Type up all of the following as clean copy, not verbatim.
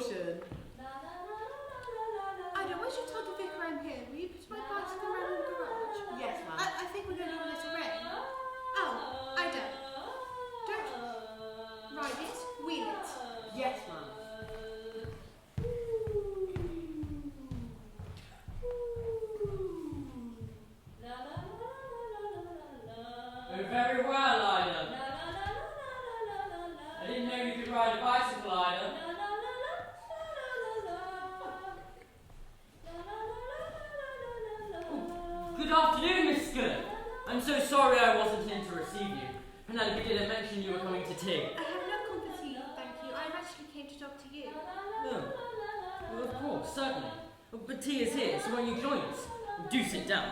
caution. Ida, once you told the vicar I'm here, will you put my bicycle around in the garage? Yes, ma'am. I think we're going to let it rain. Oh, Ida. Don't ride it, wheel it. Yes, ma'am. Oh, very well, Ida. I didn't know you could ride a bicycle, Ida. Good afternoon, Miss Skillet. I'm so sorry I wasn't in to receive you. Penelope didn't mention you were coming to tea. I have no company, thank you. I actually came to talk to you. Oh. Well, of course, certainly. But tea is here, so won't you join us? Do sit down.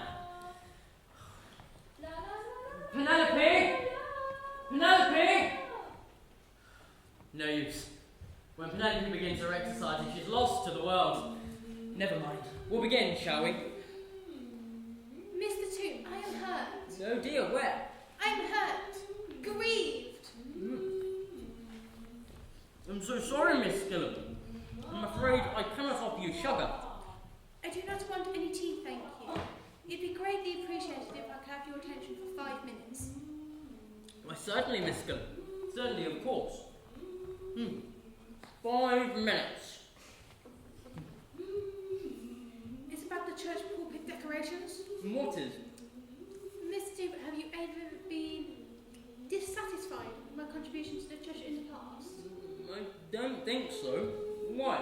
Penelope! Penelope! No use. When Penelope begins her exercising, she's lost to the world. Never mind. We'll begin, shall we? Mr. Toot, I am hurt. Oh dear, where? I am hurt. Grieved. I'm so sorry, Miss Skillet. I'm afraid I cannot offer you sugar. I do not want any tea, thank you. It'd be greatly appreciated if I could have your attention for 5 minutes. Why, certainly, Miss Skillet. Certainly, of course. 5 minutes. It's about the church pulpit decorations. What is? Mr. Toot, have you ever been dissatisfied with my contribution to the church in the past? I don't think so. Why?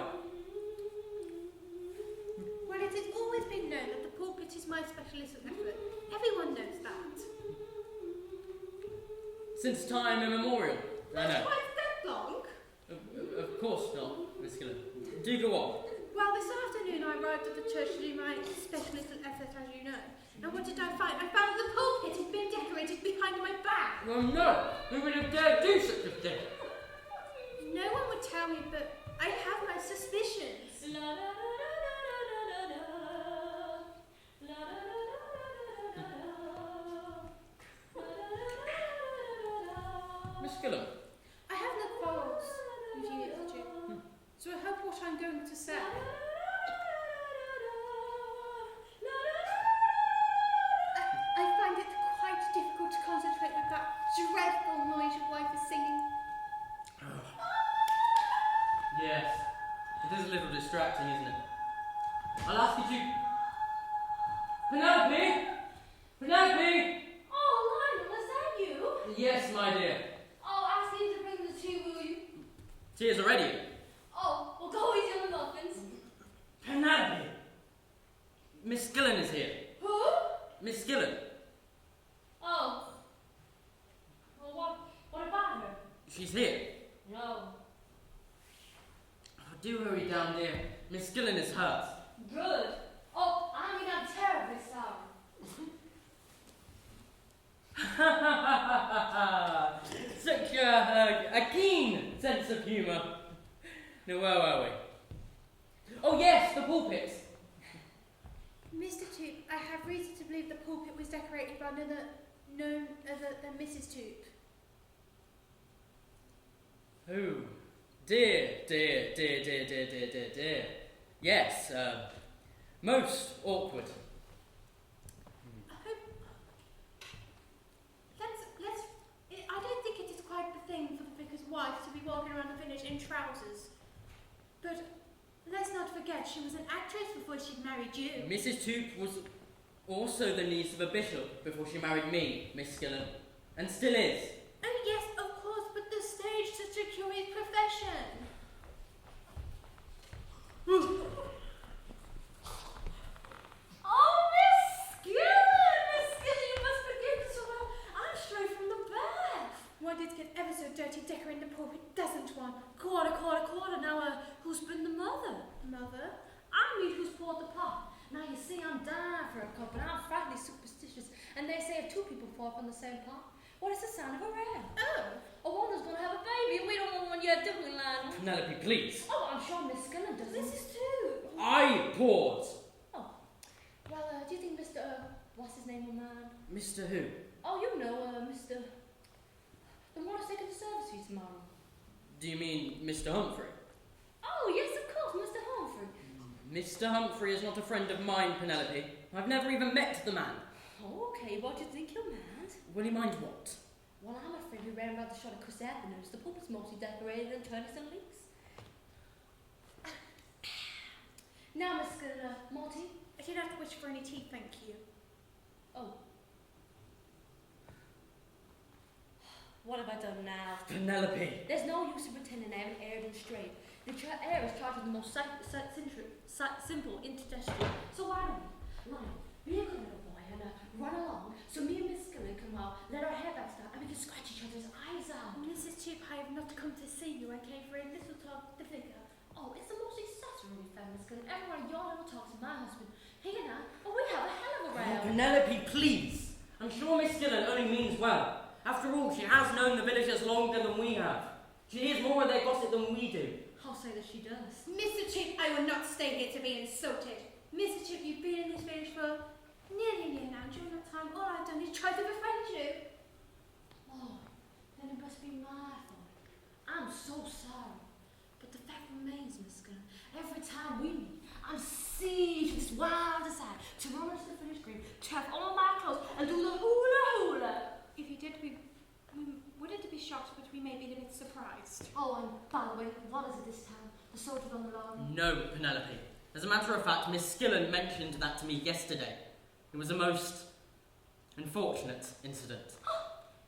Well, it has always been known that the pulpit is my special little effort. Everyone knows that. Since time immemorial. I know. Not quite that long. Of course not, Miss Skillet. Do go on. Well, this afternoon I arrived at the church to do my special little effort, as you know. And what did I find? I found the pulpit had been decorated behind my back. Well, no. Who would have dared do such a thing? No one would tell me, but I have my suspicions. Miss Skillet. I have no quarrels with you, Mr. Toot. So I hope what I'm going to say. I find it quite difficult to concentrate with that dreadful noise your wife is singing. Yes. It is a little distracting, isn't it? I'll ask you to... Penelope! Penelope! Oh, Lionel, is that you? Yes, my dear. Oh, ask him to bring the tea, will you? Tea is already. Oh, well, go easy on the muffins. Penelope! Miss Skillen is here. Who? Miss Skillen. Oh. Well, what about her? She's here. No. Oh, do hurry down, dear. Miss Skillen is hurt. Good. Oh, I mean, I'm terribly sorry. Such a keen sense of humour. Now, where were we? Oh, yes, the pulpit. Mr. Toot, I have reason to believe the pulpit was decorated by none other than Mrs. Toot. Oh, dear. Yes, most awkward. I don't think it is quite the thing for the vicar's wife to be walking around the village in trousers. But let's not forget, she was an actress before she married you. Mrs. Toot was also the niece of a bishop before she married me, Miss Skillen, and still is. Oh yes, of course, but the stage is such a curious profession. Oh, Miss Skillen, you must forgive me so well. I'm straight from the bath. One did get ever so dirty decorating the pulpit, doesn't one? Quarter. Now, who's been the mother? Mother? I mean, who's poured the pot? Now, you see, I'm dying for a cup, and I'm frightfully superstitious. And they say if 2 people pour from the same pot, what is the sign of a rain? Oh. A woman's going to have a baby, and we don't want one yet, do we, Lionel? Penelope, please. Oh, I'm sure Miss Skillen does. This is too. I poured. Oh. Well, do you think Mr. what's his name will mind? Mr. Who? Oh, you know, Mr. The one who's taking the service fees tomorrow. Do you mean Mr. Humphrey? Oh, yes, of Mr. Humphrey is not a friend of mine, Penelope. I've never even met the man. Oh, okay, what do you think you're mad? Will he mind what? Well, I'm afraid we ran around the shot of Chris Avenues. The pub is mostly decorated and turned and leaks. Now, Miss Morty. I did not wish for any tea, thank you. Oh. What have I done now? Penelope! There's no use in pretending I haven't aired and straight. The air is charged with the most simple indigestion. So why don't we, Lion, be a good little boy and run along so me and Miss Skillen can let our hair back start and we can scratch each other's eyes out. Mrs. Chip, I have not come to see you. I came for a little talk with the vicar. Oh, it's the most accessory family, Skillen. Everyone yawn and talk to my husband. He and I, oh, we have a hell of a row. Penelope, please! I'm sure Miss Skillen only means well. After all, she has known the villagers longer than we have. She hears more of their gossip than we do. I'll say that she does. Mr. Chip, I will not stay here to be insulted. Mr. Chip, you've been in this village for nearly a year now. During that time, all I've done is try to befriend you. Oh, then it must be my fault. I'm so sorry. But the fact remains, Miss Skillen, every time we meet, I'm seized with this wild desire to run into the village green, to have all my clothes, and do the hula hula. If you did, we wouldn't be shocked, but we may be a bit surprised. Oh, and by the way, what is it this time? The soldiers on the lawn? No, Penelope. As a matter of fact, Miss Skillen mentioned that to me yesterday. It was a most unfortunate incident.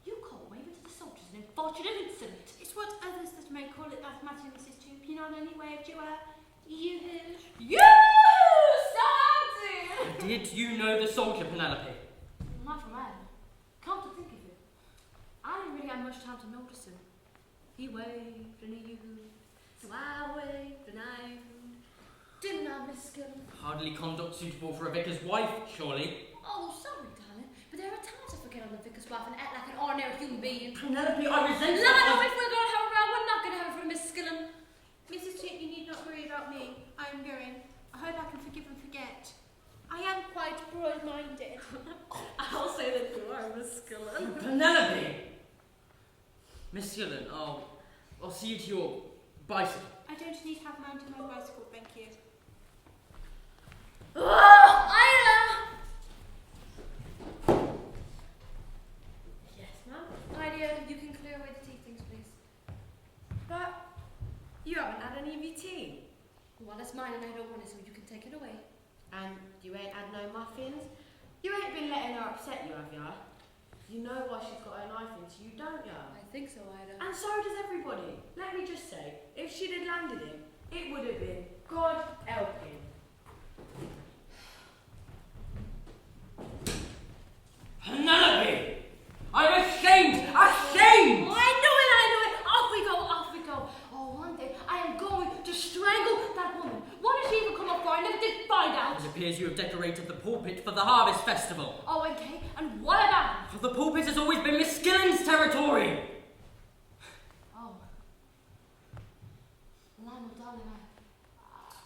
You call waving to the soldiers an unfortunate incident? It's what others that may call it that matter, Mrs. Chip. You know, any way of you You started! Did you know the soldier, Penelope? Not from Adam. Come to think of it, I didn't really have much time to notice him. He waved and he hooed, so I waved and I hooed. Didn't I, Miss Skillen? Hardly conduct suitable for a vicar's wife, surely. Oh, sorry, darling, but there are times I forget I'm the vicar's wife and act like an ordinary human being. Penelope, I resent Lana, if we're going to have a row, we're not going to have it for Miss Skillen. Mrs. Chip, you need not worry about me. I am going. I hope I can forgive and forget. I am quite broad-minded. I'll say that you are, Miss Skillen. Penelope! Miss Skillen, I'll see you to your bicycle. I don't need to have mounted my bicycle, thank you. Oh, Ida! Yes, ma'am? Ida, you can clear away the tea things, please. But you haven't had any of your tea. Well, it's mine and I don't want it, so you can take it away. And you ain't had no muffins? You ain't been letting her upset you, have ya? You know why she's got her knife into you, don't ya? I think so, Ida. And so does everybody. Let me just say, if she'd have landed him, it would have been God help him. Penelope! I'm ashamed! Ashamed! Oh, I knew it! Off we go. Oh, one day I am going to strangle that woman. What did she even come up for? I never did find out. It appears you have decorated the pulpit for the harvest festival. Oh, okay, and what about it? The pulpit has always been Miss Skillen's territory. Oh. Lionel, darling,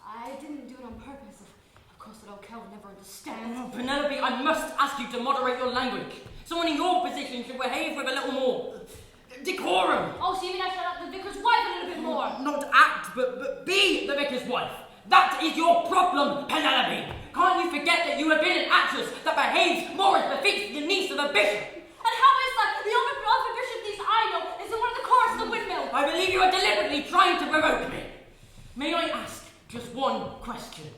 I didn't do it on purpose. Of course, that old cow would never understand. Oh, Penelope, I must ask you to moderate your language. Someone in your position should behave with a little more decorum. Oh, so you mean I should act the vicar's wife a little bit more? Not act, but be the vicar's wife. That is your problem, Penelope. Can't you forget that you have been an actress that behaves more as befits the niece of a bishop? And how is that? The only bishop niece I know is the one at the chorus of the windmill. I believe you are deliberately trying to provoke me. May I ask just one question?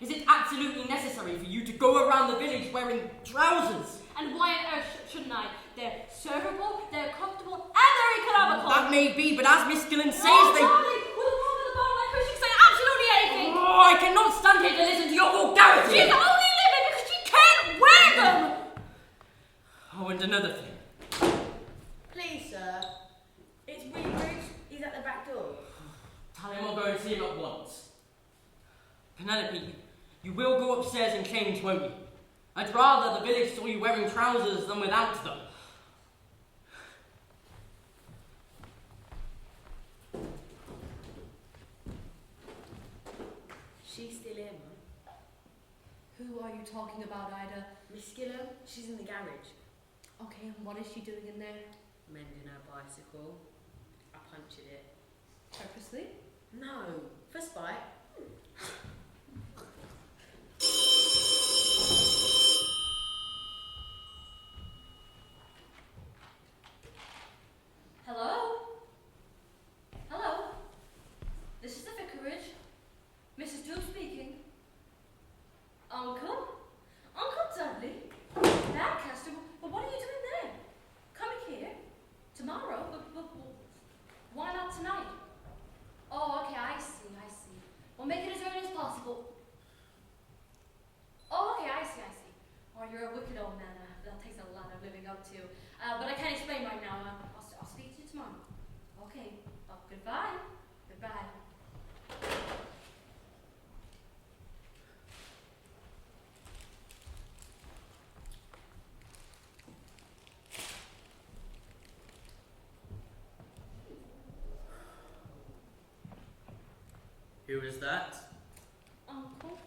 Is it absolutely necessary for you to go around the village wearing trousers? And why on earth shouldn't I? They're servable, they're comfortable, and they're economical. That may be, but as Miss Skillen says, they... Darling, with a woman at the bottom like her, she can say absolutely anything. Oh, I cannot stand here to listen to your vulgarity. She's only living because she can't wear them. Oh, and another thing. Please, sir. It's Vicarage. He's at the back door. Tell him I'll go and see him at once. Penelope, you will go upstairs and change, won't you? I'd rather the village saw you wearing trousers than without them. She's still here, Mum. Who are you talking about, Ida? Miss Skillen, she's in the garage. Okay, and what is she doing in there? Mending her bicycle. I punctured it. Purposely? No, for spite. is that? Uncle?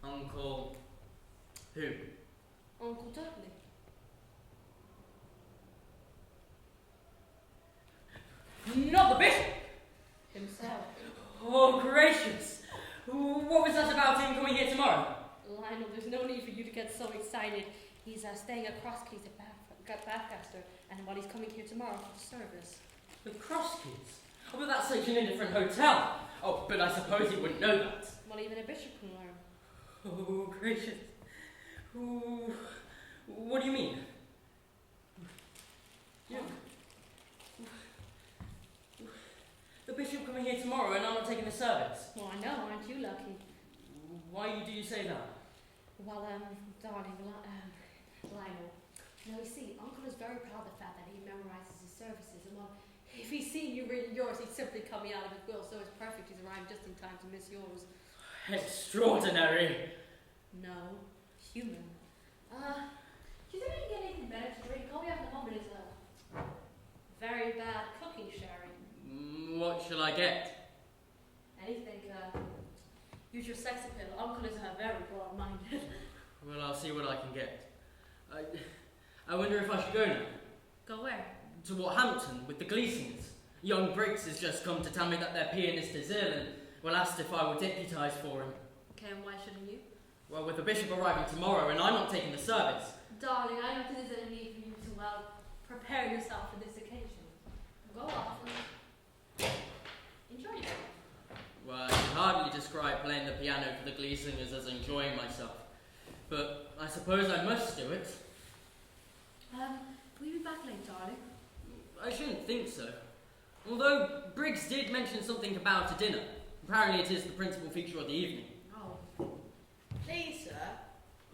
Uncle... who? Uncle Dudley. Not the bishop! Himself. Oh, gracious! What was that about him coming here tomorrow? Lionel, there's no need for you to get so excited. He's staying at Cross Keys at Bathcaster, and while he's coming here tomorrow for the service. The Cross Keys? Oh, but that's such an indifferent hotel. Oh, but I suppose he wouldn't know that. Well, even a bishop can learn. Oh, gracious. Oh, what do you mean? Yeah. The bishop coming here tomorrow and I'm not taking the service. Well, I know, aren't you lucky? Why do you say that? Well, darling, Lionel, you see, Uncle is very proud of the fact that he memorizes his services, and well, if he's seen you reading yours, he'd simply cut me out of his will, so it's perfect he's arrived just in time to miss yours. Extraordinary. No, human. Do you think I can get anything better to drink? All we have at the moment is a very bad cooking sherry. What shall I get? Anything, use your sex appeal. Uncle is very broad-minded. Well, I'll see what I can get. I wonder if I should go now. Go where? To Hampton with the Gleasons. Young Briggs has just come to tell me that their pianist is ill and well asked if I would deputise for him. Okay, and why shouldn't you? Well, with the bishop arriving tomorrow and I'm not taking the service. Darling, I don't think there's any need for you to, prepare yourself for this occasion. Go off and enjoy yourself. Well, I can hardly describe playing the piano for the Gleasons as enjoying myself. But I suppose I must do it. Will you be back late, darling? I shouldn't think so. Although Briggs did mention something about a dinner. Apparently it is the principal feature of the evening. Oh. Please, sir.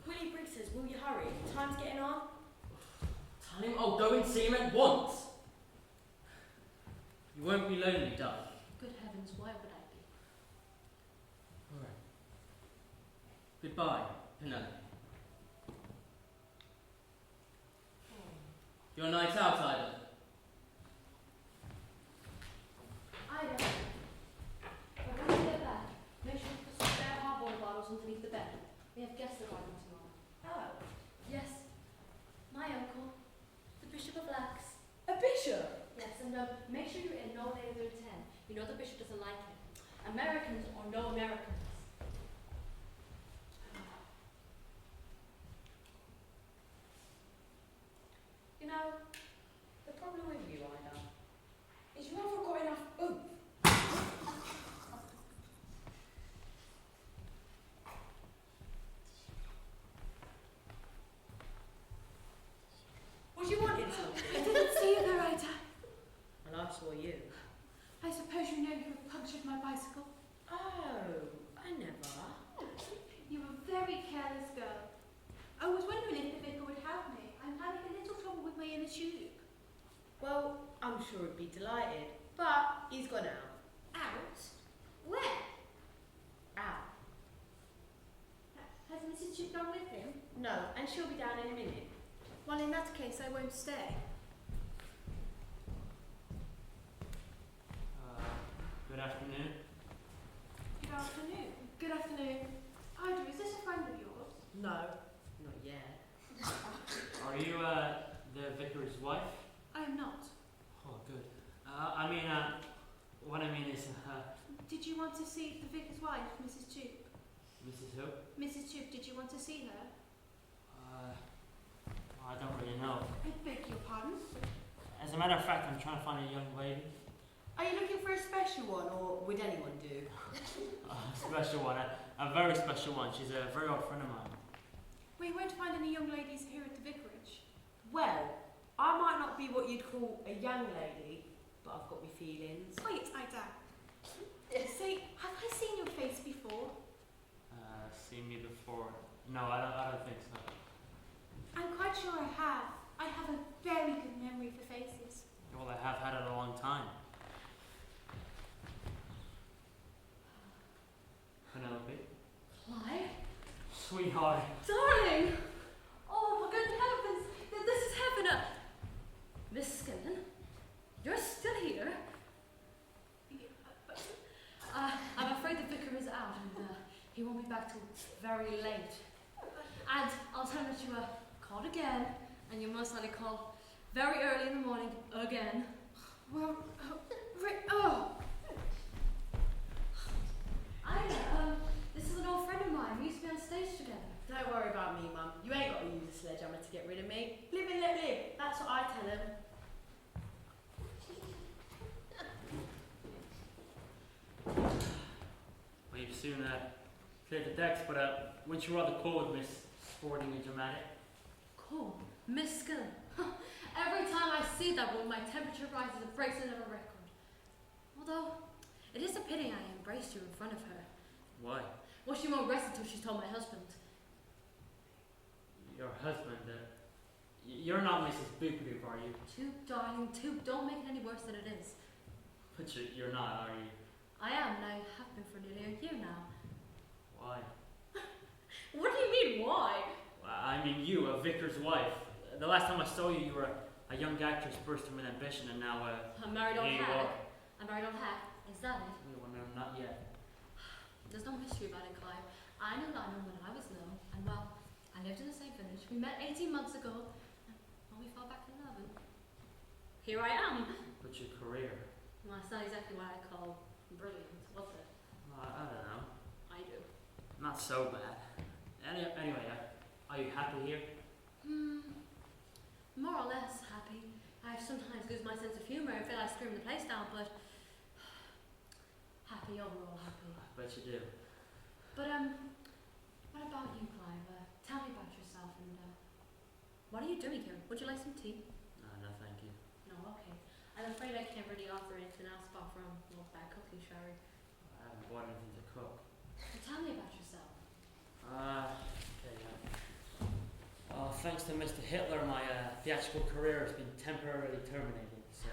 Willie Briggs says, will you hurry? Time's getting on. Time? Oh, go and see him at once. You won't be lonely, darling. Good heavens, why would I be? All right. Goodbye, Penelope. Your night out, Ida. Ida, we're going to get back. Make sure you put some spare hard-boiled bottles underneath the bed. We have guests arriving tomorrow. Oh. Yes, my uncle, the Bishop of Lax. A bishop? Yes, and make sure you're in no later than 10. You know the bishop doesn't like it. Americans or no Americans. You know, the problem with you, Ida, is you haven't got enough oomph. Was you wanting something? I didn't see you there, Ida. And I saw you. I suppose you know you punctured my bicycle. Oh, I never. You were a very careless girl. I was wondering if the vicar would help me. I'm having a little trouble with my inner tube. Well, I'm sure he'd be delighted, but he's gone out. Out? Where? Out. Has Mrs. Tube gone with him? No, and she'll be down in a minute. Well, in that case, I won't stay. Good afternoon. Good afternoon. Good afternoon. Ida, is this a friend of yours? No, not yet. Are you the vicar's wife? I am not. Oh, good. What I mean is, Did you want to see the vicar's wife, Mrs. Tube? Mrs. Who? Mrs. Tube, did you want to see her? I don't really know. I beg your pardon? As a matter of fact, I'm trying to find a young lady. Are you looking for a special one, or would anyone do? A special one, a very special one. She's a very old friend of mine. We won't find any young ladies here at the vicarage. Well, I might not be what you'd call a young lady, but I've got my feelings. Wait, Ida. Say, have I seen your face before? Seen me before? No, I don't think so. I'm quite sure I have. I have a very good memory for faces. Well, I have had it a long time. Penelope? Clive? Sweetheart. Darling! Oh, for good heavens! This is heaven! Miss Skillen? You're still here? He won't be back till very late. And I'll tell him that you called again, and you most likely call very early in the morning again. Well, This is an old friend of mine. We used to be on stage together. Don't worry about me, Mum. You ain't got to use a sledgehammer to get rid of me. Live and let live. That's what I tell him. Well, you've soon cleared the decks, but wouldn't you rather call with Miss Sporting and Dramatic? Cool. Miss Skill. Every time I see that woman, my temperature rises and breaks another record. Although, it is a pity I embraced you in front of her. Why? Well, she won't rest until she's told my husband. Your husband, you're not Mrs. Boopaloop, are you? Too, darling, too. Don't make it any worse than it is. But you're not, are you? I am, and I have been for nearly a year now. Why? What do you mean, why? Well, I mean you, a vicar's wife. The last time I saw you, you were a young actress bursting with ambition, and now I'm married on here you hag. are. I'm married on hag. Is that it? Well, no, not yet. There's no mystery about it, Clive. I knew Lionel when I was little, and well, I lived in the same village. We met 18 months ago, and we fell back in love, and here I am. But your career? Well, it's not exactly what I call brilliant, was it? I don't know. I do. Not so bad. Anyway, are you happy here? More or less happy. I sometimes lose my sense of humour and feel I scream the place down, but happy, overall happy. I bet you do. But what about you, Clive? Tell me about yourself and what are you doing here? Would you like some tea? No, thank you. No, okay. I'm afraid I can't really offer anything else apart from bad cooking, Sherry. I haven't bought anything to cook. But tell me about yourself. Okay. Thanks to Mr. Hitler, my theatrical career has been temporarily terminated. So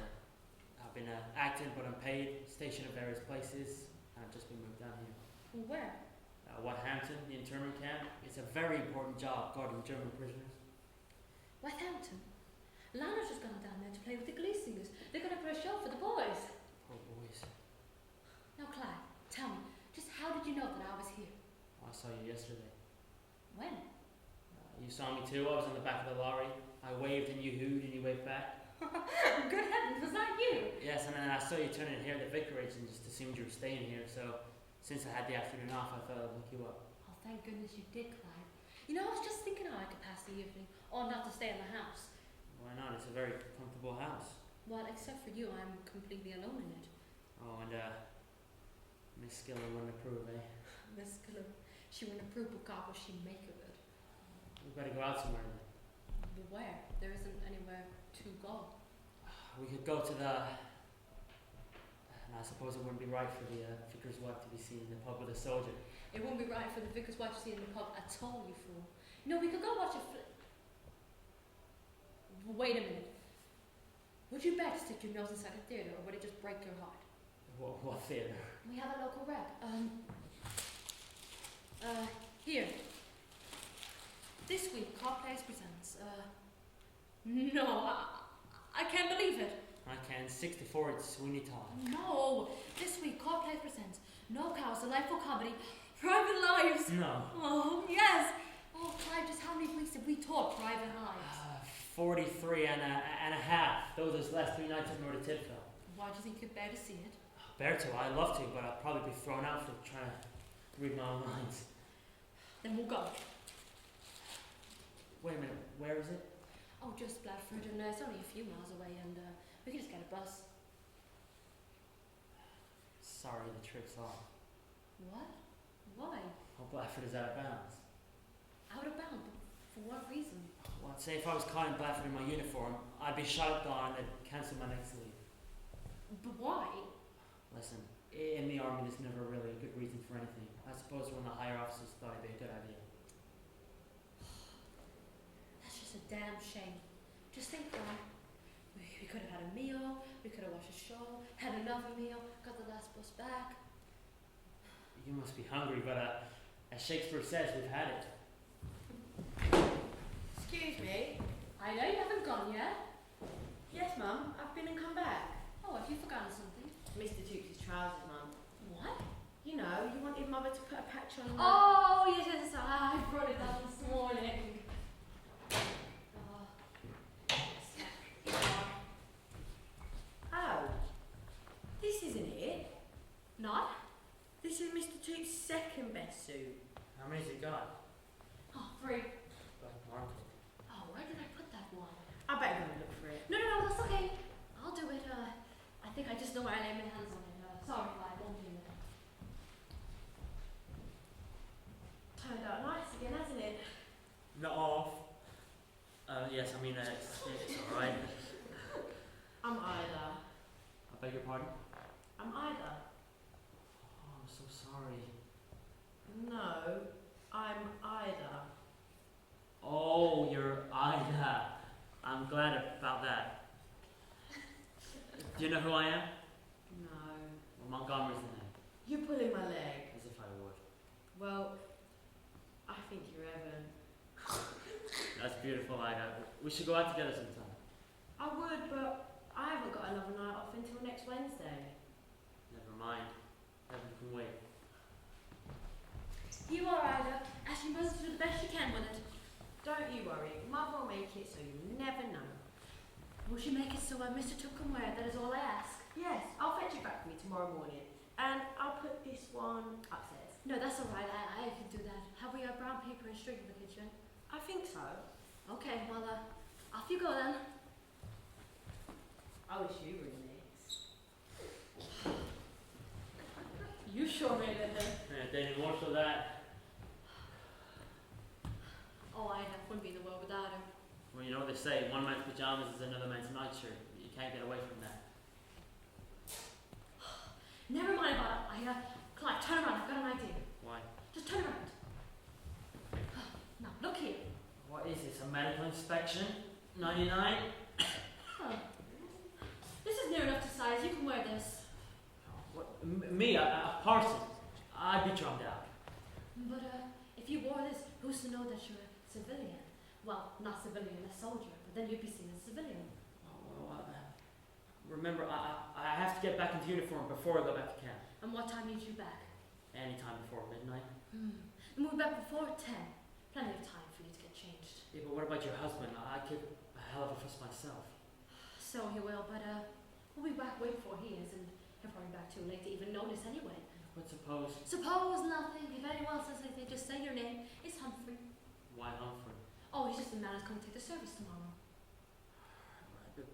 I've been acting, but unpaid, stationed at various places, and I've just been moved down here. Well, where? Wathampton, the internment camp. It's a very important job guarding German prisoners. Wathampton? Lana's just gone down there to play with the Glee singers. They're going to put a show for the boys. Poor boys. Now, Clive, tell me, just how did you know that I was here? I saw you yesterday. When? You saw me too. I was on the back of the lorry. I waved and you hooed and you waved back. Good heavens, was that you? Yes, and then I saw you turning here at the vicarage and just assumed you were staying here. So since I had the afternoon off, I thought I'd look you up. Oh, thank goodness you did, Clive. You know, I was just thinking how I could pass the evening, or not to stay in the house. Why not? It's a very comfortable house. Well, except for you, I'm completely alone in it. Oh, and Miss Skillen wouldn't approve, eh? Miss Skillen, she wouldn't approve, but God, will she make of it? We better go out somewhere then. But where? There isn't anywhere to go. We could go to the... And I suppose it wouldn't be right for the vicar's wife to be seen in the pub with a soldier. It wouldn't be right for the vicar's wife to see in the pub at all, you fool. You know, we could go watch a Wait a minute. Would you bet to stick your nose inside a theatre, or would it just break your heart? What theatre? We have a local rep. Here. This week, Cop Plays presents, no, I can't believe it. I can. 64 at Sweeney Todd. No, this week, Cop Plays presents No Cows, Delightful Comedy, Private Lives. No. Oh, yes. Oh, Clive, just how many weeks have we taught Private Lives? 43 and a half. Though there's less 3 nights at North Tidfell. Why do you think you'd bear to see it? Bear to, I'd love to, but I'd probably be thrown out for trying to read my own lines. Then we'll go. Wait a minute, where is it? Oh, just Bradford, and it's only a few miles away, and we can just get a bus. Sorry, the trip's off. What? Why? Oh, Bradford is out of bounds. Out of bounds? But for what reason? Well, I'd say if I was caught in Bradford in my uniform, I'd be shot at dawn and they'd cancel my next leave. But why? Listen, in the army there's never really a good reason for anything. I suppose one of the higher officers thought it'd be a good idea. That's just a damn shame. Just think, Clive. We could have had a meal, we could have watched a show, had another meal, got the last bus back. You must be hungry, but as Shakespeare says, we've had it. Excuse me. I know you haven't gone yet. Yes, Mum. I've been and come back. Oh, have you forgotten something? Mr. Toots' trousers, Mum. What? You know, you wanted Mother to put a patch on. Oh, yes, I brought it down this morning. Oh, this isn't it. Not? This is Mr. Toots' second best suit. How many's it got? Oh, 3. Market. Oh, where did I put that one? I better go and look for it. No, that's okay. I'll do it. I think I just know where I lay my hands on it. Sorry, I won't do it. Turned out nice again, hasn't it? Not off. Yes, I mean, it's alright. I'm Ida. I beg your pardon? I'm Ida. Oh, I'm so sorry. No, I'm Ida. Oh, you're Ida. I'm glad about that. Do you know who I am? No. Well, Montgomery's the name. You're pulling my leg. As if I would. Well, I think you're Evan. That's beautiful, Ida. We should go out together sometime. I would, but I haven't got another night off until next Wednesday. Never mind. Evan can wait. You are, Ida. As you must do the best you can with it. Don't you worry, Mother will make it so you'll never know. Will she make it so Mr. Took can wear it? That is all I ask. Yes, I'll fetch it back for you tomorrow morning. And I'll put this one upstairs. No, that's all right. I can do that. Have we brown paper and string in the kitchen? I think so. Okay, well, off you go then. I wish you were in this. You sure made it then. Yeah, Danny, more so that. Oh, I wouldn't be in the world without her. Well, you know what they say, one man's pajamas is another man's nightshirt. You can't get away from that. Never mind about it. Clyde, turn around. I've got an idea. Why? Just turn around. Now, look here. What is this, a medical inspection? 99? Huh. This is near enough to size. You can wear this. What, me, a parson? I'd be drummed out. But if you wore this, who's to know that you're a civilian? Well, not civilian, a soldier. But then you'd be seen as a civilian. Remember, I have to get back into uniform before I go back to camp. And what time need you back? Anytime before midnight. And we'll be back before 10. Plenty of time for you to get changed. Yeah, but what about your husband? I kick a hell of a fuss myself. So he will, but we'll be back way before he is, and he'll probably be back too late to even notice anyway. But suppose... Suppose nothing. If anyone says anything, just say your name. It's Humphrey. Why Humphrey? Oh, he's just the man who's going to take the service tomorrow.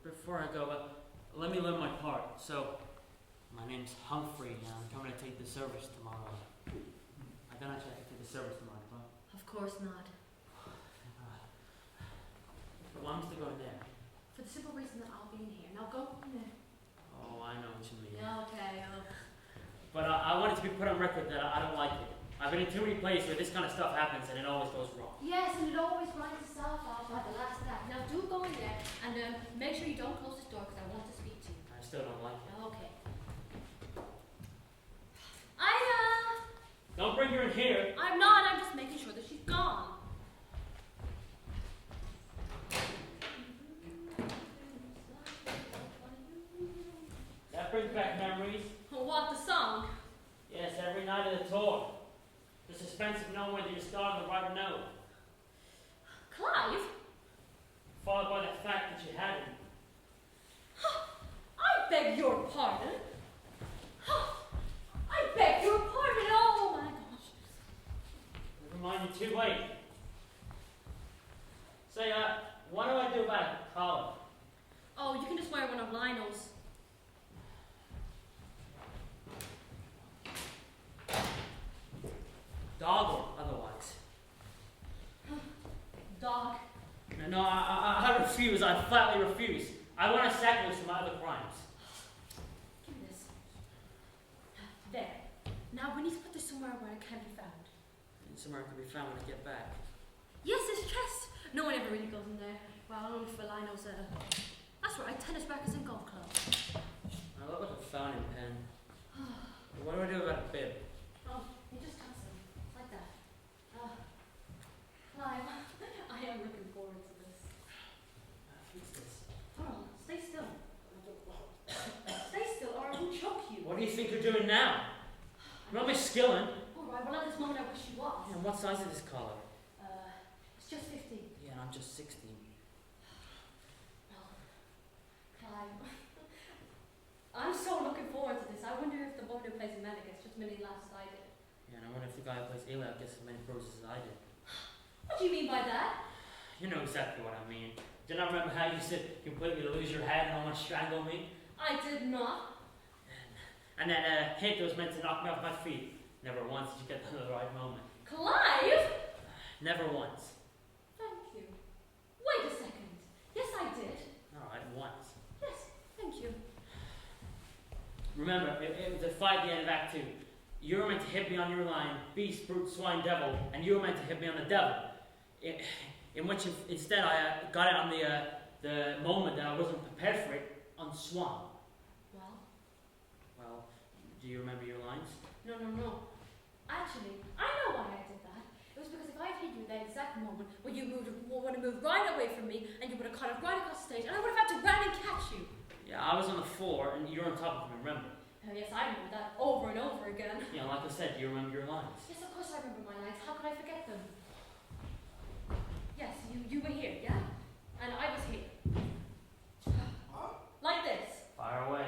Before I go, let me learn my part. So, my name's Humphrey, and I'm coming to take the service tomorrow. I don't actually have to take the service tomorrow, but... Of course not. But why must I go in there? For the simple reason that I'll be in here. Now go in there. Oh, I know what you mean. Okay. But I want it to be put on record that I don't like it. I've been in too many places where this kind of stuff happens and it always goes wrong. Yes, and it always grinds itself out by the last act. Now do go in there and make sure you don't close this door because I want to speak to you. I still don't like it. Okay. Ida! Don't bring her in here. I'm not. I'm just making sure that she's gone. That brings back memories. What, the song? Yes, every night of the tour. The suspense of knowing whether you start on the right note. Clive? Followed by the fact that you hadn't. I beg your pardon. I beg your pardon. Oh my gosh. Never mind, you're too late. Say, what do I do about a collar? Oh, you can just wear one of Lionel's. Dog or otherwise? Dog. No, I refuse. I flatly refuse. I want to sack loose from my other crimes. Give me this. There. Now we need to put this somewhere where it can't be found. And somewhere it can be found when I get back. Yes, this chest. No one ever really goes in there. Well, only for Lionel's. That's right, tennis rackets and golf clubs. I look like a fountain pen. What do I do about a bib? Oh, you just toss them. Like that. Clive, I am looking forward to this. What's this? Hold on, stay still. Stay still or I will choke you. What do you think you're doing now? You're not Miss Skillen. Oh right? Well, at this moment, I wish she was. Yeah, and what size is this collar? It's just 15. Yeah, and I'm just 16. Well, Clive, I'm so looking forward to this. I wonder if the boy who plays Medic gets just as many laughs as I did. Yeah, and I wonder if the guy who plays Eli gets as many bruises as I did. What do you mean by that? You know exactly what I mean. Do you not remember how you said completely lose your head and almost strangle me? I did not. And that hit that was meant to knock me off my feet. Never once did you get to the right moment. Clive? Never once. Thank you. Wait a second. Yes, I did. Alright, once. Yes, thank you. Remember, it was a fight at the end of Act 2. You were meant to hit me on your line, beast, brute, swine, devil, and you were meant to hit me on the devil. In which instead I got it on the moment that I wasn't prepared for it on swan. Well, do you remember your lines? No. Actually, I know why I did that. It was because if I had hit you at that exact moment when you would have moved right away from me and you would have cut it right across the stage and I would have had to run and catch you. Yeah, I was on the floor and you were on top of me, remember? Oh yes, I remember that over and over again. Yeah, like I said, do you remember your lines? Yes, of course I remember my lines. How could I forget them? Yes, you were here, yeah? And I was here. Like this. Fire away.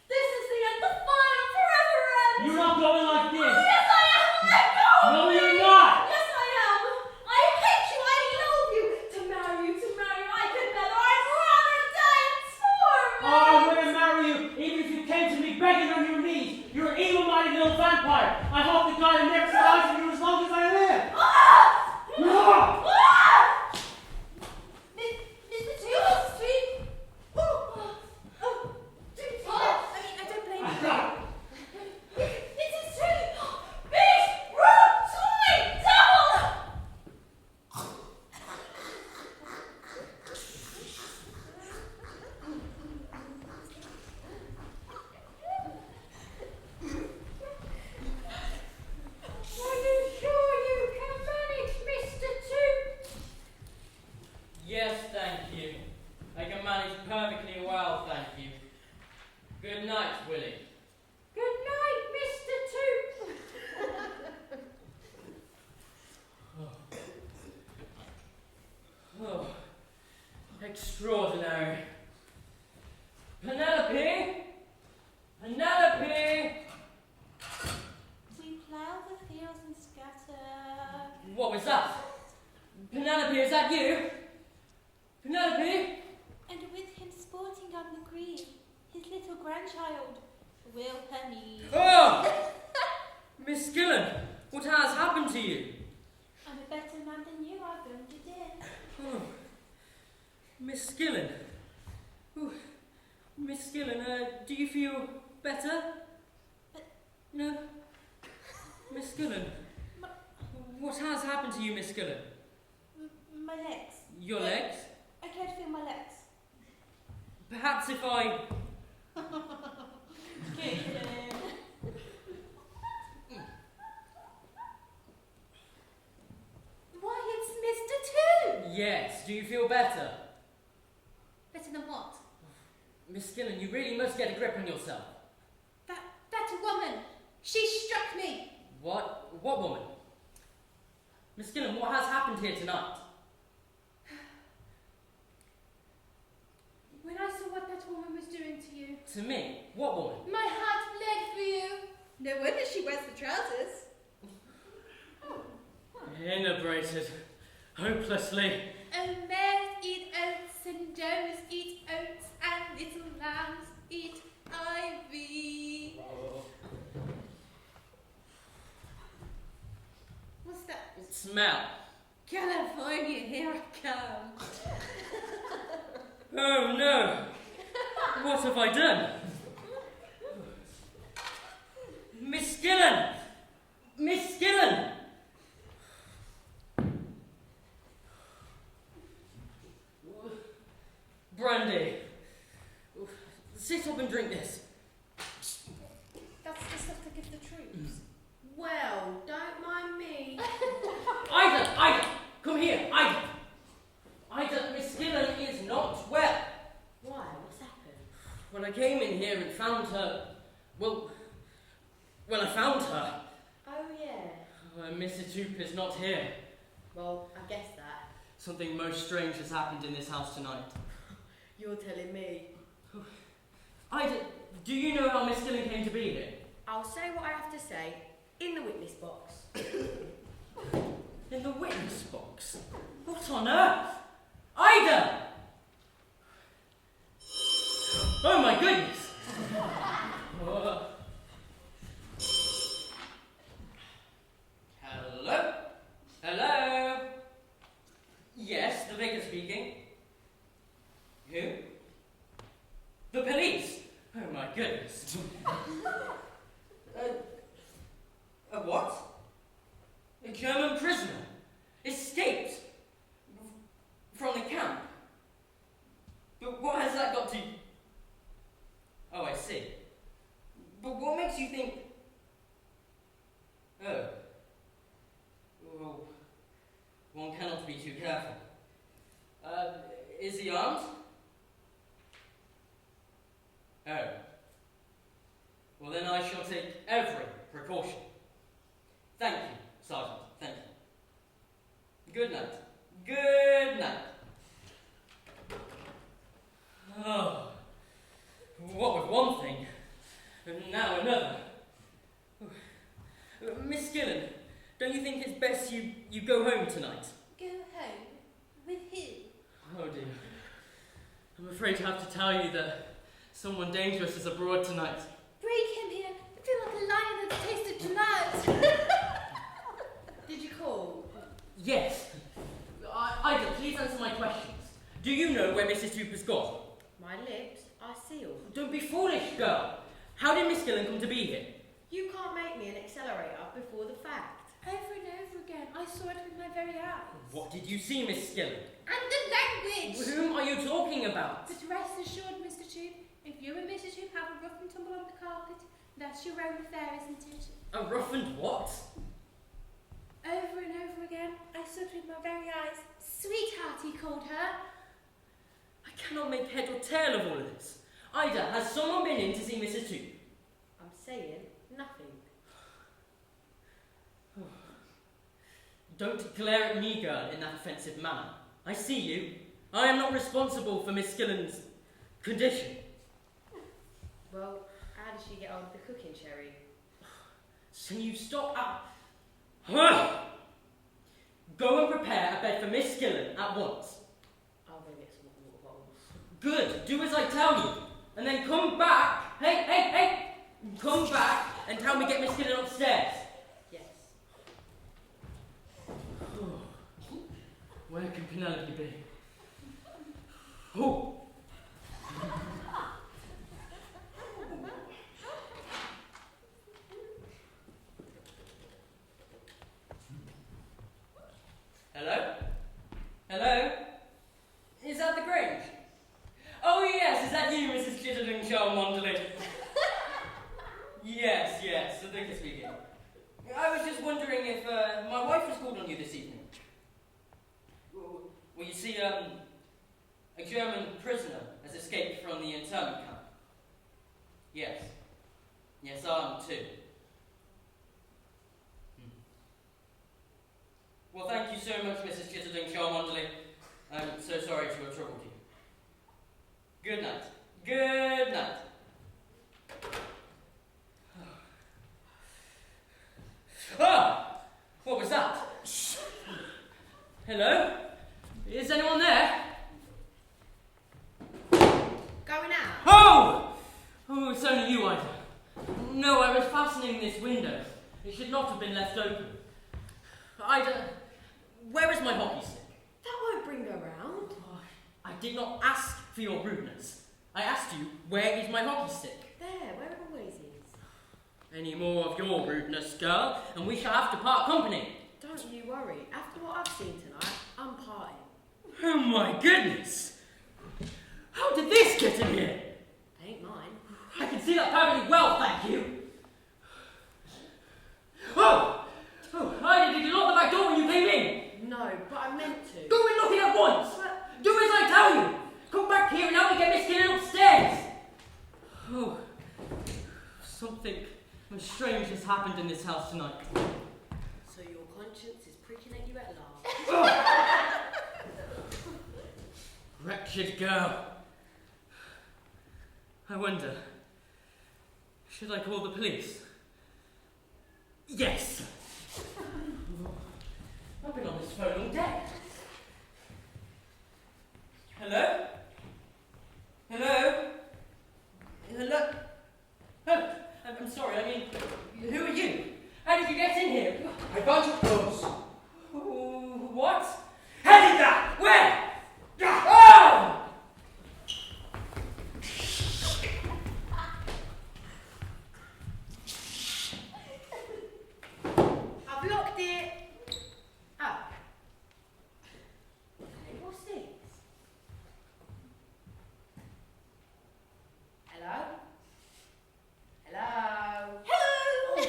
This is the end, the final forever end! You're not going like this! Oh, yes, I am! Let go of No, me! you're not! Yes, I am! I hate you! I loathe you! To marry you, I could never! I'd rather die in torment! Oh, I'm going to marry you, even if you came to me begging on your knees. You're an evil-minded little vampire. I hope to God I never survives you as long as I live. No! Yes, thank you. I can manage perfectly well, thank you. Good night, Willie. Good night, Mr. Two. Oh, extraordinary. Penelope! Penelope! We plough the fields and scatter. What was that? Penelope, is that you? Penelope! And with him sporting on the green, his little grandchild, Will Penny. Oh! Miss Gillen, what has happened to you? I'm a better man than you are going to do. Oh, Miss Gillen. Oh, Miss Gillen, do you feel better? No? Miss Gillen, what has happened to you, Miss Gillen? My legs. Your legs? I can't feel my legs. Perhaps if I... Why, it's Mr. Two! Yes, do you feel better? Better than what? Miss Gillen, you really must get a grip on yourself. That woman! She struck me! What? What woman? Miss Gillen, what has happened here tonight? When I saw what that woman was doing to you, To me? What woman? my heart bled for you. No wonder she wears the trousers. Inebriated. Hopelessly. Oh, mares eat oats and does eat oats and little lambs eat ivy. What's that? Smell. California, here I come. Oh no! What have I done? Miss Gillen! Miss Gillen! Brandy. Sit up and drink this. That's the stuff to give the troops. Well, don't mind me. Ida! Come here, Ida! Ida, Miss Gillen is not well. Why? What's happened? When I came in here and found her, well, I found her. Mrs. Hoop is not here. Well, I guess that. Something most strange has happened in this house tonight. You're telling me. Do you know how Miss Skilling came to be here? I'll say what I have to say in the witness box. In the witness box? What on earth? Ida! Oh my goodness! Hello? Hello? Yes, the vicar speaking. Who? The police! Oh my goodness. A what? A German prisoner escaped from the camp. But what has that got to... Oh, I see. But what makes you think... Oh. Well, one cannot be too careful. Is he armed? Oh. Well, then I shall take every precaution. Thank you, Sergeant. Thank you. Good night. Good night. Oh. What with one thing, and now another. Miss Skillen, don't you think it's best you go home tonight? Go home? With who? Oh dear. I'm afraid to have to tell you that someone dangerous is abroad tonight. Bring him here. I feel like a lion that's tasted tonight. Did you call? Yes. Ida, please answer my questions. Do you know where Mrs. Hoop has gone? My lips are sealed. Don't be foolish, girl. How did Miss Skillen come to be here? You can't make me an accelerator before the fact. Over and over again. I saw it with my very eyes. What did you see, Miss Skillen? And the language! Whom are you talking about? But rest assured, Mr. Tube, if you and Mrs. Tube have a rough and tumble on the carpet, that's your own affair, isn't it? A rough and what? Over and over again, I saw it with my very eyes. Sweetheart, he called her. I cannot make head or tail of all of this. Ida, has someone been in to see Mrs. Hoop? I'm saying nothing. Don't glare at me, girl, in that offensive manner. I see you. I am not responsible for Miss Skillen's condition. Well, how did she get on with the cooking, Sherry? Can you stop at... Go and prepare a bed for Miss Skillen at once. I'll go get some water bottles. Good, do as I tell you. And then come back. Hey! Come back and tell me get Miss Skillen upstairs. Yes. Where can Penelope be? Oh! Hello? Hello? Is that the Grange? Oh yes, is that you, Mrs. Chittering Cholmondeley? Yes, the vicar speaking. I was just wondering if my wife has called on you this evening. Well, you see, a German prisoner has escaped from the internment camp. Yes, I am too. Well, thank you so much, Mrs. Chittering Cholmondeley. I'm so sorry to have troubled you. Good night. Good night. Ah! What was that? Hello? Is anyone there? Going out? Oh! Oh, it's only you, Ida. No, I was fastening this window. It should not have been left open. Ida, where is my hockey stick? That won't bring her round. Oh, I did not ask for your rudeness. I asked you, where is my hockey stick? There, where it always is. Any more of your rudeness, girl, and we shall have to part company. Don't you worry. After what I've seen tonight, I'm parting. Oh my goodness! How did this get in here? Ain't mine. I can see that perfectly well, thank you. Oh, Ida, did you lock the back door when you came in? No, but I meant to. Go and lock it at once. Do as I tell you. Come back here and help me get Miss Skillen upstairs. Oh, something strange has happened in this house tonight. So you're conscience is pricking at you at last. Wretched girl. I wonder, should I call the police? Yes! I've been on this phone all day. Hello? Hello? Hello? Oh, I'm sorry, I mean, who are you? How did you get in here? I found your clothes. What? How did that? Where? Oh! I've locked it. Oh. Hey, what's this? Hello? Hello? Hello!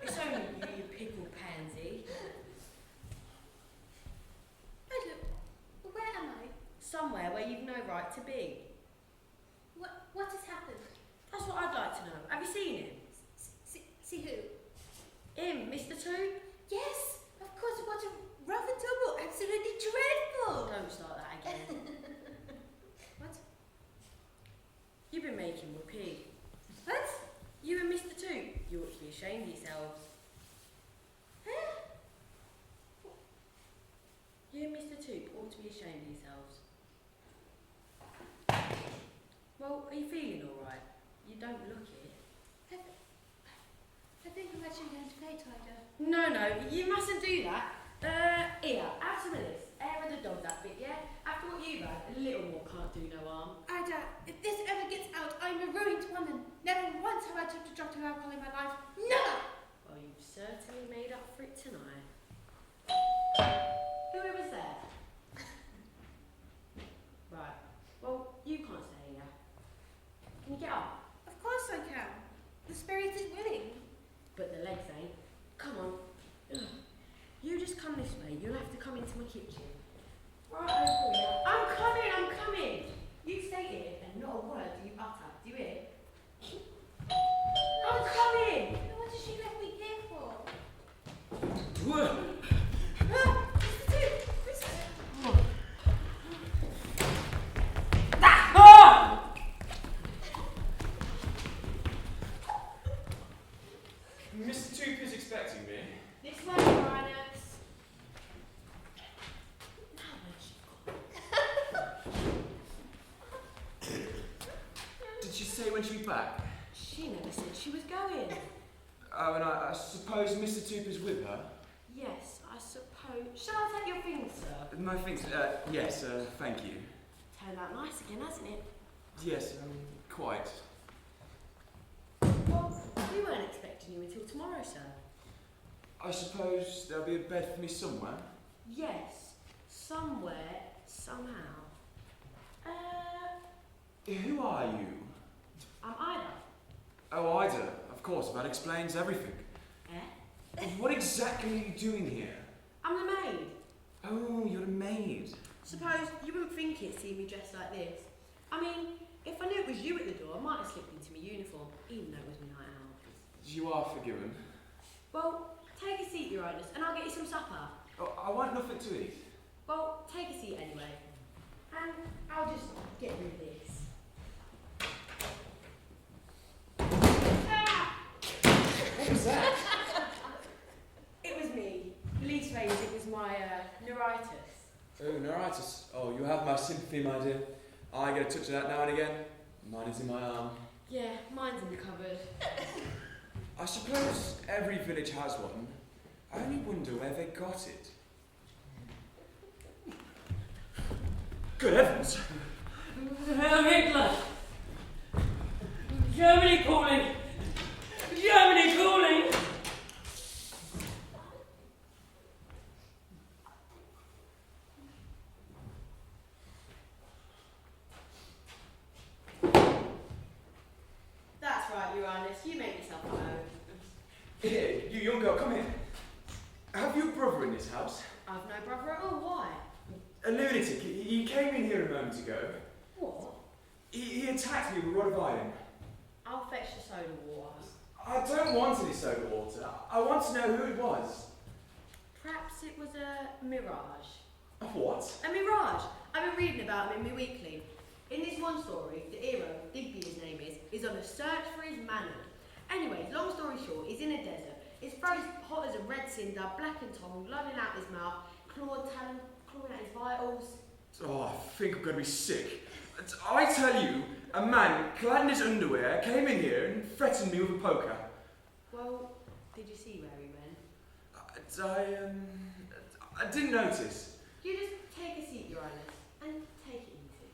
It's only you, you pickle pansy. Hello. Where am I? Somewhere where you've no right to be. What has happened? That's what I'd like to know. Have you seen him? See who? Him, Mr. Two? Yes, of course. What a rough and tumble. Absolutely dreadful. Don't start that again. What? You've been making whoopee. What? You and Mr. Two, you ought to be ashamed of yourselves. Huh? You and Mr. Two ought to be ashamed of yourselves. Well, are you feeling alright? You don't look it. I think I'm actually going to play Tiger. No, you mustn't do that. Here, have some of this. Air of the dog that bit, yeah? After what you've had, a little more can't do no harm. Ida, if this ever gets out, I'm a ruined woman. Never once have I touched a drop of alcohol in my life. Never! Well, you've certainly made up for it tonight. Whoever's there? Right. Well, you can't stay here. Can you get up? Of course I can. The spirit is willing. But the legs ain't. Come on. Ugh. You just come this way. You'll have to come into my kitchen. Right over here. I'm coming. You stay here and not a word do you utter. Do you hear? I'm coming. What does she let me here for? Whoa. Mr. Toop is expecting me. This way, Rhinus. Now where's she gone? Did she say when she'll be back? She never said she was going. Oh, and I suppose Mr. Toop is with her? Yes, I suppose. Shall I take your things, sir? My things, yes, thank you. Turned out nice again, hasn't it? Yes, quite. Well, we weren't expecting you until tomorrow, sir. I suppose there'll be a bed for me somewhere? Yes, somewhere, somehow. Who are you? I'm Ida. Oh, Ida, of course, that explains everything. Eh? What exactly are you doing here? I'm the maid. Oh, you're the maid. Suppose you wouldn't think it, seeing me dressed like this. I mean, if I knew it was you at the door, I might have slipped into my uniform, even though it was my night out. You are forgiven. Well, take a seat, Your Highness, and I'll get you some supper. Oh, I want nothing to eat. Well, take a seat anyway. And I'll just get rid of this. Ah! What was that? It was me. Leastways, it was my neuritis. Oh, neuritis. Oh, you have my sympathy, my dear. I get a touch of that now and again. Mine is in my arm. Yeah, mine's in the cupboard. I suppose every village has one. I only wonder where they got it. Good heavens! Herr Hitler! Germany calling! Germany calling! That's right, Your Highness. You make yourself at home. Here, you young girl, come here. Have you a brother in this house? I've no brother at all. Why? A lunatic. He came in here a moment ago. What? He attacked me with a rod of iron. I'll fetch the soda water. I don't want any soda water. I want to know who it was. perhaps it was a mirage. A what? A mirage. I've been reading about him in my weekly. In this one story, the hero, Digby his name is on a search for his manhood. Anyways, long story short, he's in a desert. His throat is hot as a red cinder, black and tongue, lolling out his mouth, clawing out his vitals. Oh, I think I'm going to be sick. I tell you, a man clad in his underwear came in here and threatened me with a poker. Well, did you see where he went? I didn't notice. You just take a seat, Your Highness, and take it easy.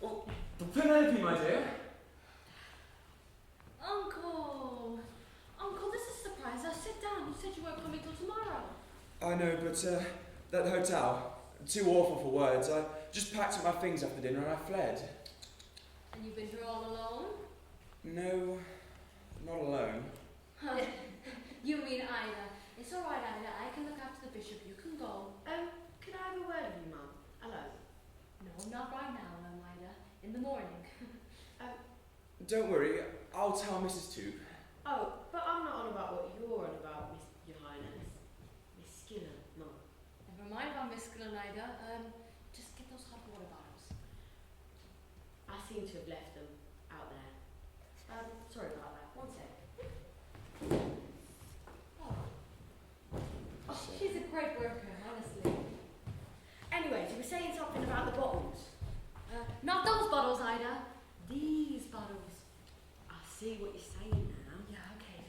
Well, Penelope, my dear. Uncle! Uncle, this is a surprise. Now sit down. You said you weren't coming till tomorrow. I know, but that hotel, too awful for words. I just packed up my things after dinner and I fled. And you've been here all alone? No, not alone. You mean Ida. It's all right, Ida. I can look after the bishop. You can go. Could I have a word with you, Mum? Alone? No, not right now, Ida. In the morning. Don't worry, I'll tell Mrs. Toop. Oh, but I'm not on about what you're on about, Your Highness. Miss Skinner, Mum. Never mind about Miss Skinner, Ida. Just get those hot water bottles. I seem to have left them out there. Sorry about that. One sec. Oh, she's a great worker, honestly. Anyways, you were saying something about the bottles. Not those bottles, Ida. These bottles. I see what you're saying now. Yeah, okay.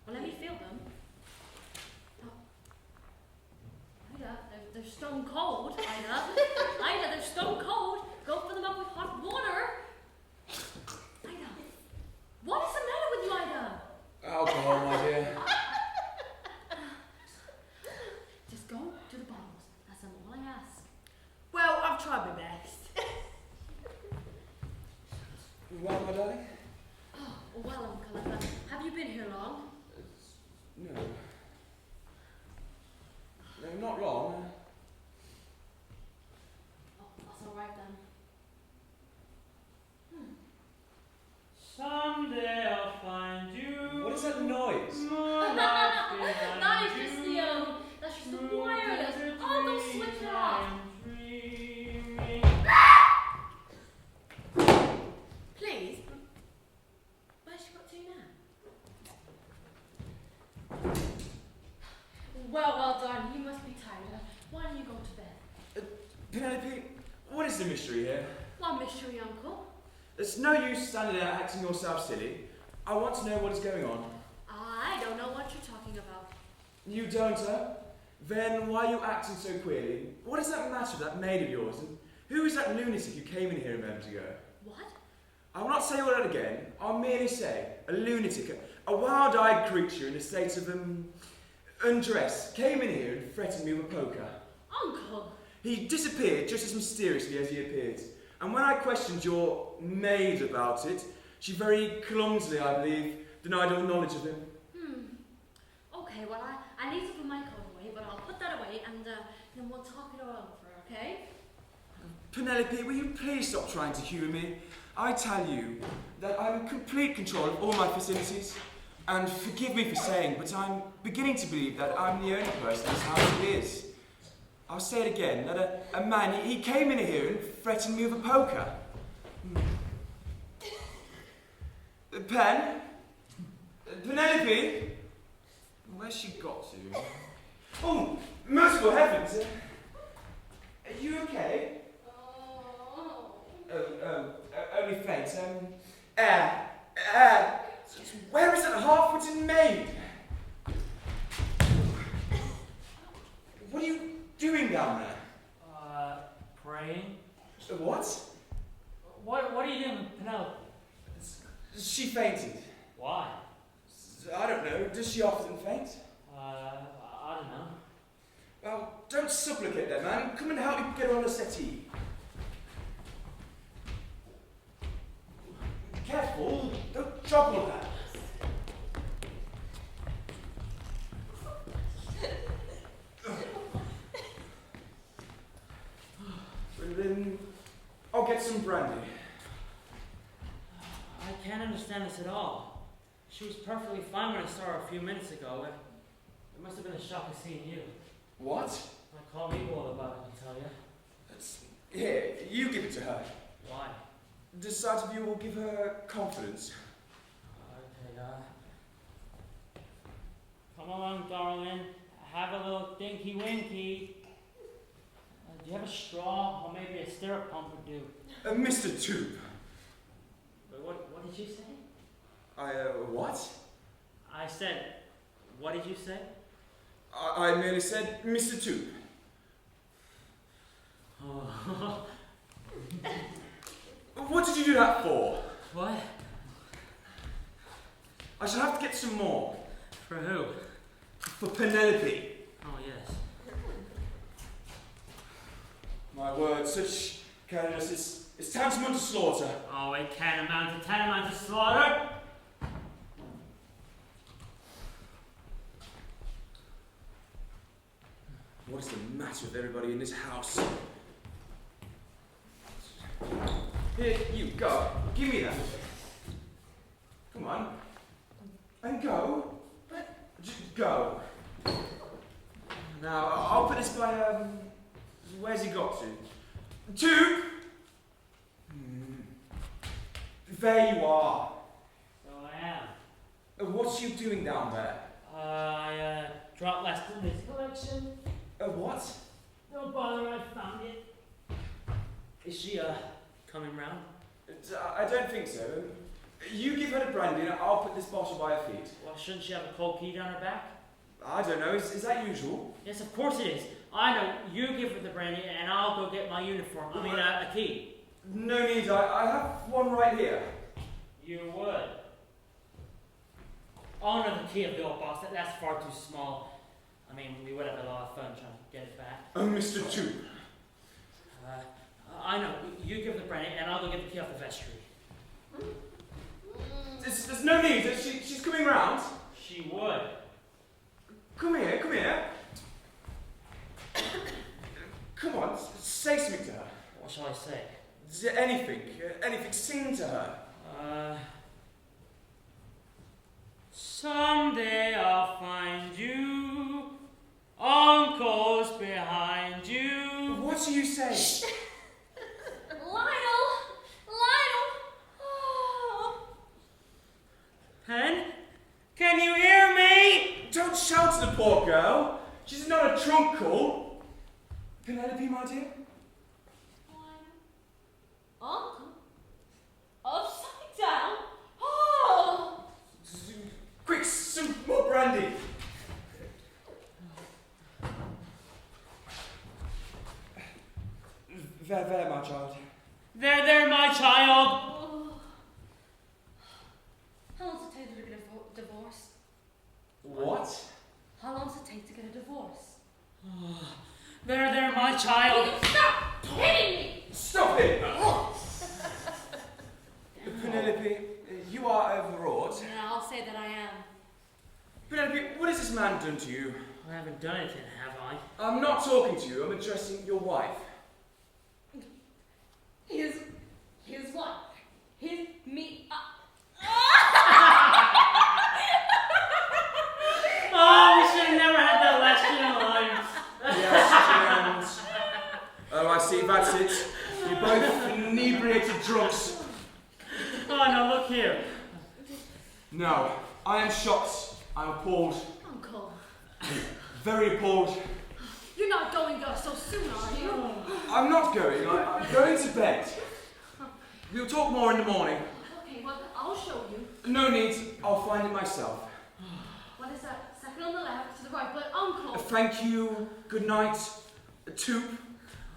Well, let me feel them. Oh. Ida, they're stone cold, Ida. Ida, they're stone cold. Go fill them up with hot water. Ida, what is the matter with you, Ida? Alcohol, my dear. Just go to the bottles. That's all I ask. Well, I've tried my best. Well, my darling? Oh, well, Uncle, have you been here long? No. No, not long. Oh, that's all right then. Someday I'll find you. What is that noise? That is just that's just the wireless. Oh, go switch it off. Please. Where's she got to now? Well done. You must be tired. Why don't you go to bed? Penelope, what is the mystery here? What mystery, Uncle? It's no use standing there acting yourself silly. I want to know what is going on. I don't know what you're talking about. You don't, huh? Then why are you acting so queerly? What does that matter, that maid of yours? And who is that lunatic who came in here a moment ago? What? I will not say all that again. I'll merely say a lunatic, a wild-eyed creature in a state of, undress, came in here and threatened me with a poker. Uncle! He disappeared just as mysteriously as he appeared. And when I questioned your maid about it, she very clumsily, I believe, denied all knowledge of him. Okay, well, I need to put my coat away, but I'll put that away and then we'll talk it all over, okay? Penelope, will you please stop trying to humour me? I tell you that I'm in complete control of all my facilities. And forgive me for saying, but I'm beginning to believe that I'm the only person in this house who is. I'll say it again, that a man, he came in here and threatened me with a poker. Pen? Penelope? Where's she got to? Oh, merciful heavens! Are you okay? Only faint. Air. Where is that half-witted maid? What are you doing down there? Praying. What? What are you doing, Penelope? She fainted. Why? I don't know. Does she often faint? I don't know. Well, don't supplicate then, man. Come and help me get her on the settee. Careful. Don't trouble her. And then I'll get some brandy. I can't understand this at all. She was perfectly fine when I saw her a few minutes ago. It must have been a shock to seeing you. What? I called me all about it, I tell you. Here, you give it to her. Why? The sight of you will give her confidence. Okay, come along, darling. Have a little dinky winky. Do you have a straw or maybe a stirrup pump would do? Mr. Tube. But what did you say? What? I said, what did you say? I merely said Mr. Tube. Oh. What did you do that for? What? I shall have to get some more. For who? For Penelope. Oh, yes. My word, such carelessness is tantamount to slaughter. Oh, it can amount to tantamount to slaughter. What is the matter with everybody in this house? Here, you, go. Give me that. Come on. And go. Just go. Now, I'll put this by, where's he got to? Tube! There you are. So I am. What's you doing down there? I dropped last in this collection. What? Don't bother, I found it. Is she, coming round? I don't think so. You give her the brandy and I'll put this bottle by her feet. Well, shouldn't she have a cold key down her back? I don't know, is that usual? Yes, of course it is. I know. You give her the brandy and I'll go get my uniform. I mean, a key. No need, I have one right here. You would. Oh no, the key of the old box. That's far too small. I mean, we would have a lot of fun trying to get it back. Oh, Mr. Tube. I know. You give the brandy and I'll go get the key off the vestry. There's no need, she's coming round. She would. Come here, come here. Come on, say something to her. What shall I say? Anything, sing to her. Someday I'll find you, uncle's behind you. What do you say? Lionel! Oh. Hen, can you hear me? Don't shout to the poor girl. She's not a trunk call. Penelope, my dear? Uncle? Upside down? Oh! Quick, some more brandy. There, my child. There, my child. Oh. How long does it take to get a divorce? What? How long does it take to get a divorce? There, my child. Stop hitting me! Stop it! Penelope, you are overwrought. Yeah, I'll say that I am. Penelope, what has this man done to you? I haven't done anything, have I? I'm not talking to you, I'm addressing your wife. His what? His me. Oh, we should have never had that last few lines. Yes, and... Oh, I see, that's it. You're both inebriated drunks. Oh, no, look here. No, I am shocked. I'm appalled. Uncle, Very appalled. you're not going to go so soon, are you? I'm not going. I'm going to bed. We'll talk more in the morning. Okay, well, I'll show you. No need. I'll find it myself. What is that? Second on the left, to the right, but Uncle. Thank you. Good night. Toop.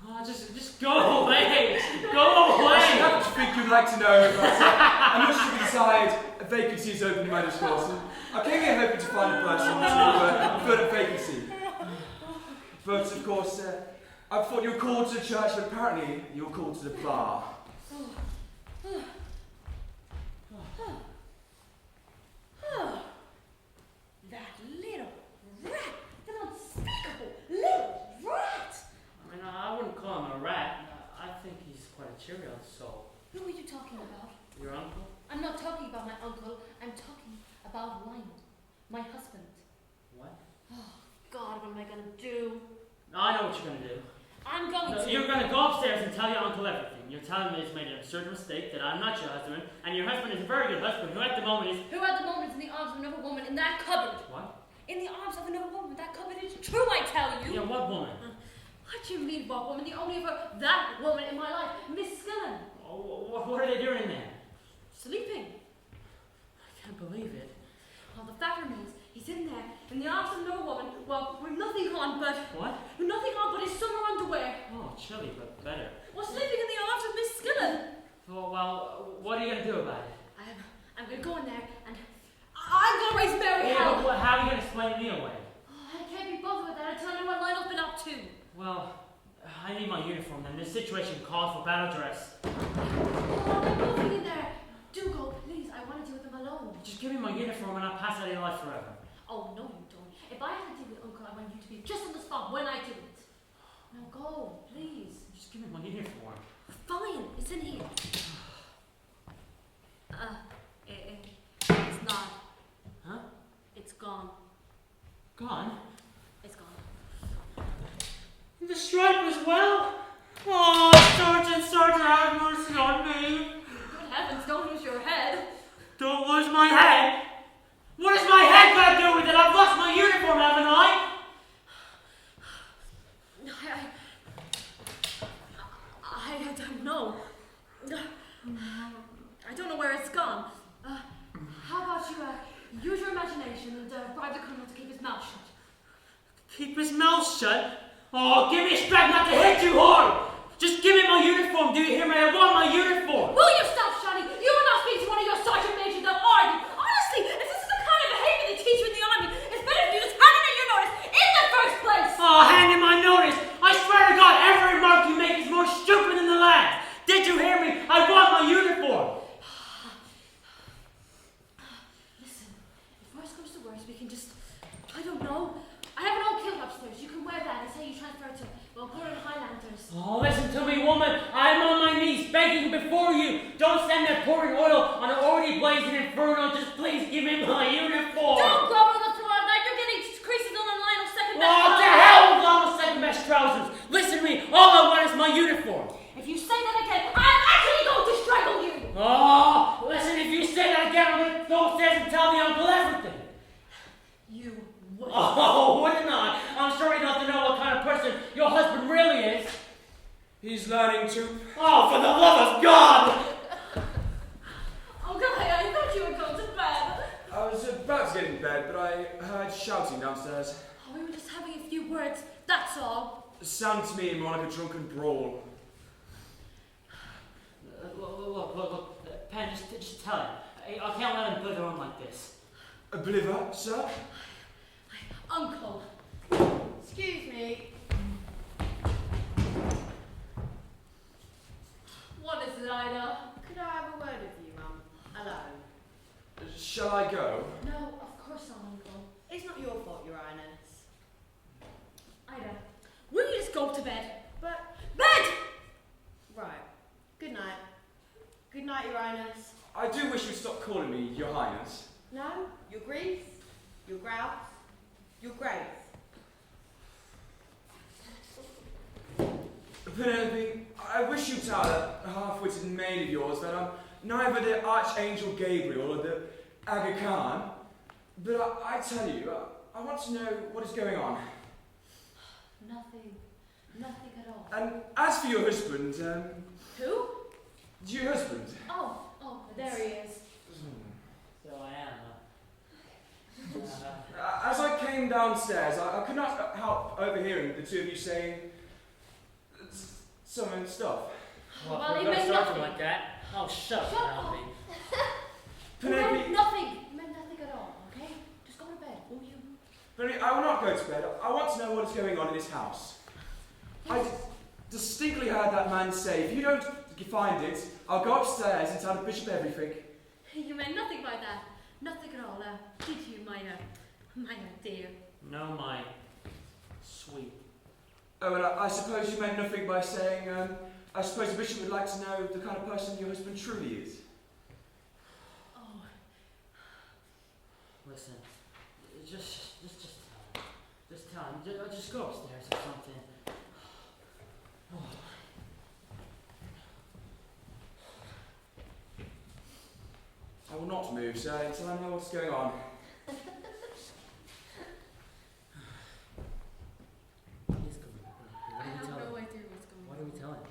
Oh, just go away. Go I should away. happen to think you'd like to know, but I must have decided a vacancy is open in my discourse. I came here hoping to find a person to fill a vacancy. But of course, I thought you were called to the church, but apparently you were called to the bar. That little rat! That unspeakable little rat! I mean, I wouldn't call him a rat. I think he's quite a cheery old soul. Who are you talking about? Your uncle? I'm not talking about my uncle. I'm talking about Lionel, my husband. What? God, what am I gonna do? I know what you're going to do. I'm going No, to. you're going to go upstairs and tell your uncle everything. You're telling me he's made an absurd mistake, that I'm not your husband, and your husband is a very good husband who at the moment is... Who at the moment is in the arms of another woman in that cupboard? What? In the arms of another woman. That cupboard is true, I tell you. Yeah, what woman? What do you mean, what woman? The only other that woman in my life, Miss Skillen. Oh, what are they doing there? Sleeping. I can't believe it. Well, the fact remains, he's in there, in the arms of another woman, well, with nothing on but... What? With nothing on but his summer underwear. Oh, chilly, but better. Well, sleeping in the arms of Miss Skillen. Well, what are you going to do about it? I'm going to go in there, and I'm going to raise Mary hell. But how are you going to explain me away? Oh, I can't be bothered with that until I know what Lionel's been up to. Well, I need my uniform, and this situation calls for battle dress. Oh, I'm moving in there. Do go, please. I want to deal with them alone. Just give me my uniform, and I'll pass out of your life forever. Oh, no, you don't. If I have to deal with Uncle, I want you to be just on the spot when I do it. Now go, please. Just give me my uniform. Fine, it's in here. It's not. Huh? It's gone. Gone? It's gone. The stripe as well? Oh, Sergeant, have mercy on me. Good heavens, don't lose your head. Don't lose my head. What has my head got to do with it? I've lost my uniform, haven't I? I don't know. I don't know where it's gone. How about you use your imagination and bribe the criminal to keep his mouth shut? Keep his mouth shut? Oh, give me a strap not to hit too hard. Just give me my uniform. Do you hear me? I want my uniform. Will you stop shouting? You are not speaking to one of your sergeant majors, though, are you? Honestly, if this is the kind of behavior they teach you in the army, it's better if you just hand in your notice in the first place. Oh, hand in my notice. I swear to God, every remark you make is more stupid than the last. Did you hear me? I want my uniform. Listen, if worse comes to worse, we can just, I don't know. I have an old kilt upstairs. You can wear that and say you transfer it to, well, Gordon Highlanders. Oh, listen to me, woman. I'm on my knees begging before you. Don't stand there pouring oil on an already blazing inferno. Just please give me my uniform. Don't grovel on the floor at night. You're getting creases on Lionel's second best. Oh, to hell with Lionel's second best trousers. Listen to me. All I want is my uniform. If you say that again, I'm actually going to strangle you. Oh, listen, if you say that again, I'm going to go upstairs and tell the uncle everything. You would. Oh, wouldn't I? I'm sorry not to know what kind of person your husband really is. He's learning to... Oh, for the love of God! Oh, God, I thought you were going to bed. I was about to get in bed, but I heard shouting downstairs. Oh, we were just having a few words, that's all. It sounded to me more like a drunken brawl. Look, Pen, just tell him. I can't let him blither on like this. A believer, sir? Uncle. Excuse me. What is it, Ida? Could I have a word with you, Mum? Alone. Shall I go? No, of course not, Uncle. It's not your fault, Your Highness. Ida, will you just go to bed? But... Bed! Right. Good night. Good night, Your Highness. I do wish you'd stop calling me Your Highness. No, your grief, your grouse, your grace. Penelope, I wish you'd tell that half-witted maid of yours that I'm neither the Archangel Gabriel or the Aga Khan, but I tell you, I want to know what is going on. Nothing. Nothing at all. And as for your husband, Who? your husband? Oh, there he is. So I am, As I came downstairs, I could not help overhearing the two of you saying some stuff. Well, he we're meant start nothing. like that. Oh, shut up, Shut up. Penelope. He meant Penelope, nothing. He meant nothing at all, okay? Just go to bed, will you? Penelope, I will not go to bed. I want to know what is going on in this house. I distinctly heard that man say, if you don't find it, I'll go upstairs and tell the bishop everything. You meant nothing by that. Nothing at all, did you, my dear? No, my sweet. Oh, and I suppose you meant nothing by saying, I suppose the bishop would like to know the kind of person your husband truly is. Oh, Listen, just tell him. just go upstairs or something. I will not move, sir, until I know what's going on. He's going. I have no idea what's going on. What do we tell him?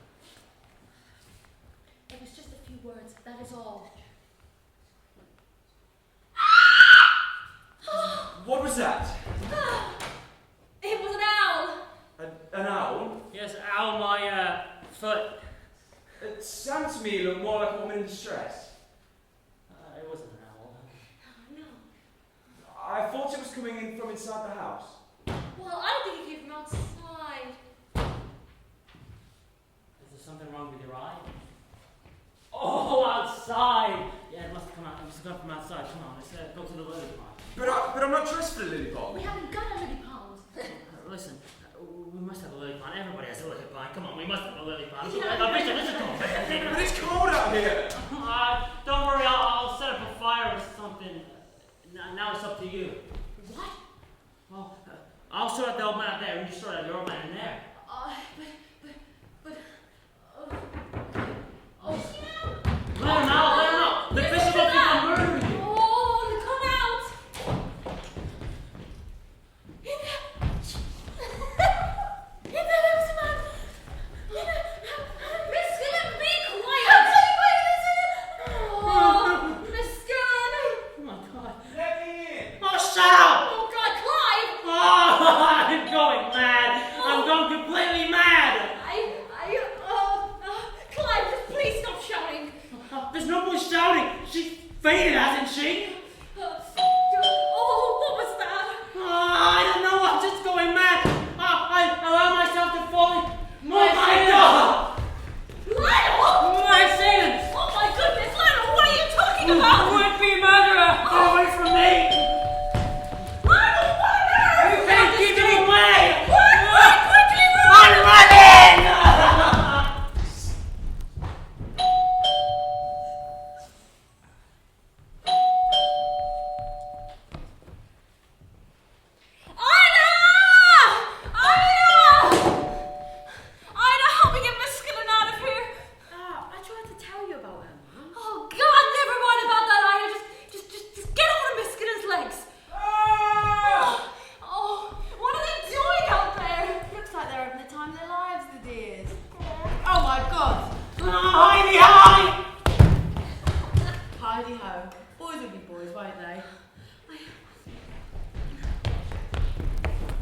It was just a few words, that is all. What was that? It was an owl! An owl? Yes, ow, my foot. It sounds to me look more like a woman in distress. It wasn't an owl. No. I thought it was coming in from inside the house. Well, I think it came from outside. Is there something wrong with your eye? Oh, outside! Yeah, it must have come out. It must have come from outside. Come on, let's go to the lily pond. But I'm not dressed for the lily pond. We haven't got a lily pond. Listen, we must have a lily pond. Everybody has a lily pond. Come on, we must have a lily pond. Yeah. Bishop, listen to me. But it's cold out here. Don't worry, I'll set up a fire or something. Now it's up to you. What? Well, I'll sort out the old man out there, and you sort out your old man in there. Let him out! The bishop will think I'm murdering you. Oh, come out! Oh my God. Let me in. Oh, shut up! Oh God, Clive! Oh, I'm going mad. I'm going completely mad. Clive, just please stop shouting. There's no more shouting. She's fainted, hasn't she? Oh, what was that? I don't know. I'm just going mad. I allow myself to fall in. Oh my God! Lionel! My sins! Oh my goodness, Lionel, what are you talking about? Would-be murderer! Get away from me! Lionel, what on earth? You can't keep me away! Run, quickly run! I'm running! Ida, help me get Mescaline out of here! I tried to tell you about her, Mum. Oh God, never mind about that, Ida. Just get on Mescaline's legs. Oh, what are they doing out there? Looks like they're having the time of their lives, the dears. Oh my God. Heidi, hi! Heidi ho. Boys will be boys, won't they?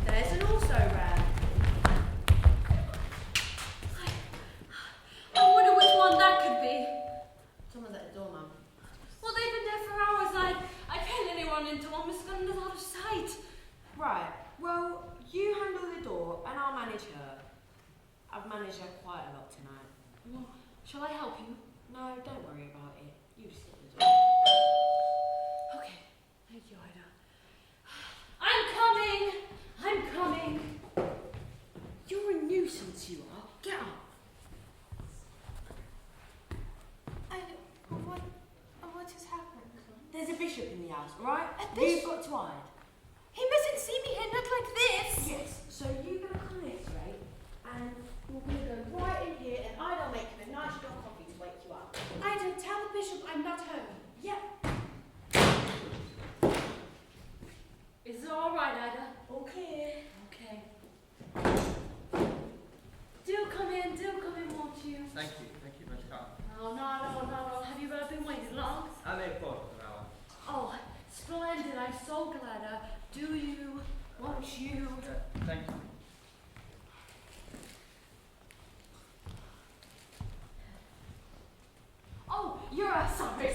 There's an also ran. I wonder which one that could be. Someone's at the door, Mum. Well, they've been there for hours. I can't let anyone into one. Mescaline is out of sight. Right. Well, you handle the door and I'll manage her. I've managed her quite a lot tonight. Well, shall I help you? No, don't worry about it. You just get the door. Okay. Thank you, Ida. I'm coming. I'm coming. You're a nuisance, you are. Get up. What has happened? There's a bishop in the house, alright? A You've bishop? got to hide. He mustn't see me here, not like this. Yes. So you're going to come this way and we're going to go right in here and I'll make him a nice strong coffee to wake you up. Ida, tell the bishop I'm not home. Yep. Is it all right, Ida? All clear. Okay. Do come in, won't you? Thank you, very kind. No. Have you been waiting long? I may have thought of an hour. Oh, splendid. I'm so glad. Do you? Won't you? Thank you. Oh, sorry.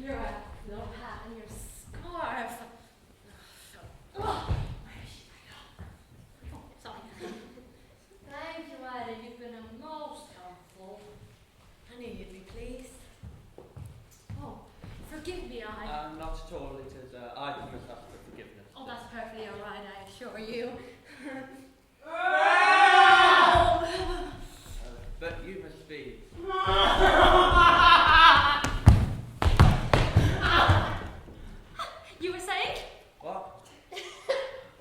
You're a little hat and your scarf. Oh, where is she? Oh, sorry. Thank you, Ida. You've been a most helpful. I knew you'd be pleased. Oh, forgive me, I. Not at all. It is I who must ask for forgiveness. Oh, that's perfectly all right, I assure you. But you must be. You were saying? What?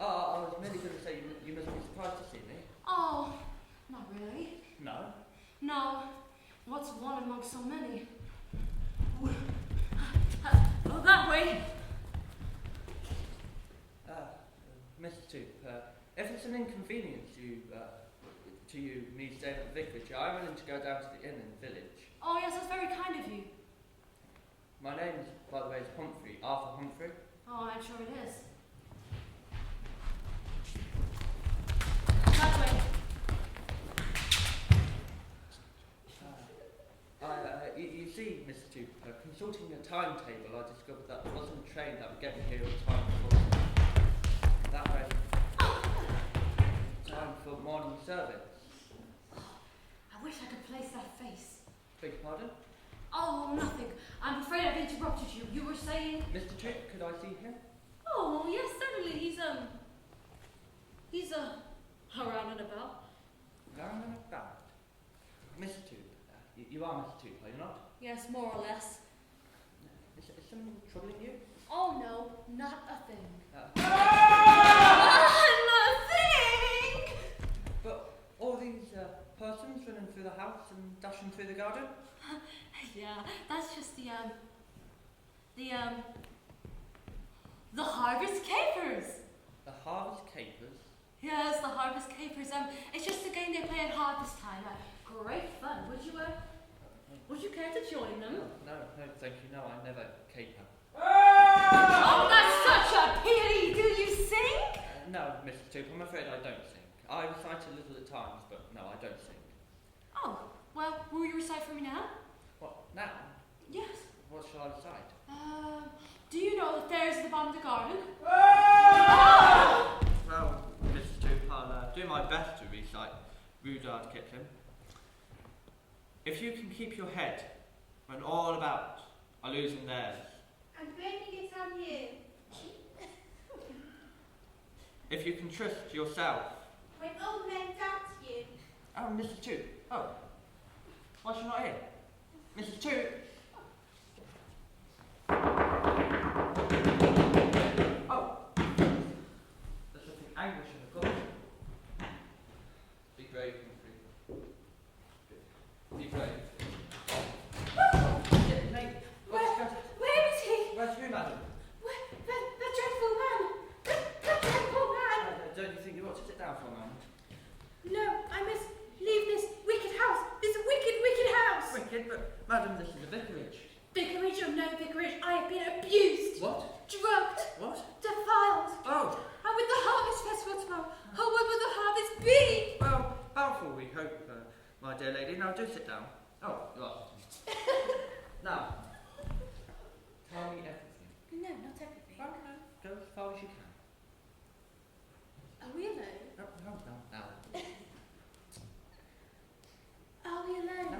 I was merely going to say you must be surprised away! Mr. Toop, if it's an inconvenience to you, me staying at the vicarage, I'm willing to go down to the inn in the village. Oh, yes, that's very kind of you. My name, by the way, is Humphrey, Arthur Humphrey. Oh, I'm sure it is. That way. You see, Mr. Toop, consulting your timetable, I discovered that there wasn't a train that would get me here in time for that way. Time for morning service. I wish I could place that face. Beg pardon? Oh, nothing. I'm afraid I've interrupted you. You were saying... Mr. Toop, could I see him? Oh, yes, certainly. He's around and about. Around and about. Mr. Toop, you are Mr. Toop, are you not? Yes, more or less. Is something troubling you? Oh, no, not a thing. Nothing! But all these persons running through the house and dashing through the garden? Yeah, that's just the Harvest Capers. The Harvest Capers? Yes, the Harvest Capers. It's just a game they play at harvest time. Great fun. Would you care to join them? No, thank you. No, I never caper. Oh, that's such a pity. Do you sing? No, Mr. Toop, I'm afraid I don't sing. I recite a little at times, but no, I don't sing. Oh, well, will you recite for me now? What, now? Yes. What shall I recite? Do you know the fairies at the bottom of the garden? Well, Mr. Toop, I'll do my best to recite Rudyard Kipling. If you can keep your head when all about are losing theirs. I'm blaming it on you. If you can trust yourself. When all men doubt you. Oh, Mr. Toop. Oh. Why she not here? Mrs. Toop. Oh. There's something anguish in the gut. Be brave, Humphrey. Be brave. Where is he? Where's who, madam? The dreadful man. The dreadful man. Don't you think you ought to sit down for a moment? No, I must leave this wicked house. This wicked, wicked house. Wicked, but madam, this is a vicarage. Vicarage or no vicarage, I have been abused. What? Drugged. What? Defiled. Oh, And with the harvest festival tomorrow, oh, what will the harvest be? well, bountiful we hope, my dear lady. Now do sit down. Oh, you are. Now, tell me everything. No, not everything. Well, no, go as far as you can. Are we alone? No. Are we alone?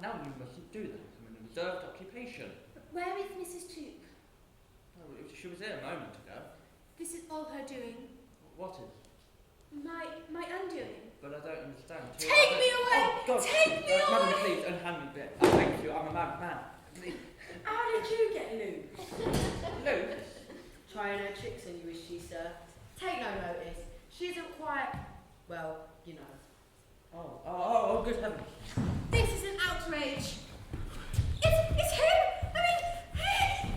Now you mustn't do that. I'm in a reserved occupation. Where is Mrs. Toop? Oh, she was here a moment ago. This is all her doing. What is? My undoing. But I don't understand. Take me away! Oh, God. Take me Madam, away! please, unhand me a bit. I thank you. I'm a mad man. Please. How did you get loose? Luke? Trying her tricks on you, is she, sir? Take no notice. She isn't quite, well, you know. Oh, good heavens. This is an outrage. It's him! I mean,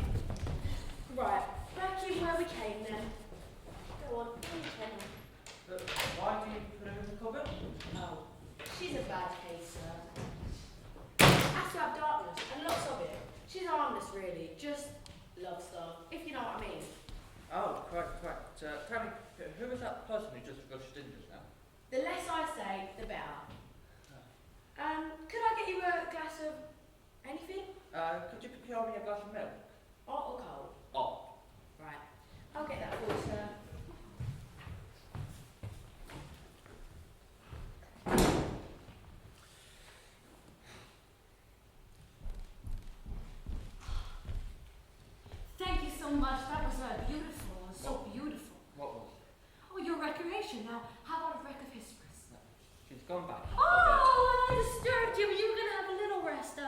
Right, back in where we came then. Go on, Why do you put her in the cupboard? Oh, she's a bad case, sir. Has to have darkness, and lots of it. She's harmless, really. Just love stuff, if you know what I mean. Oh, quite. Tell me, who was that person who just rushed in just now? The less I say, the better. Could I get you a glass of anything? Could you procure me a glass of milk? Hot or cold? Oh. Right. I'll get that for you, sir. Thank you so much. That was beautiful. So beautiful. What was? Oh, your recreation. Now, how about a wreck of history? She's gone back. Oh, I disturbed you. You were going to have a little rest.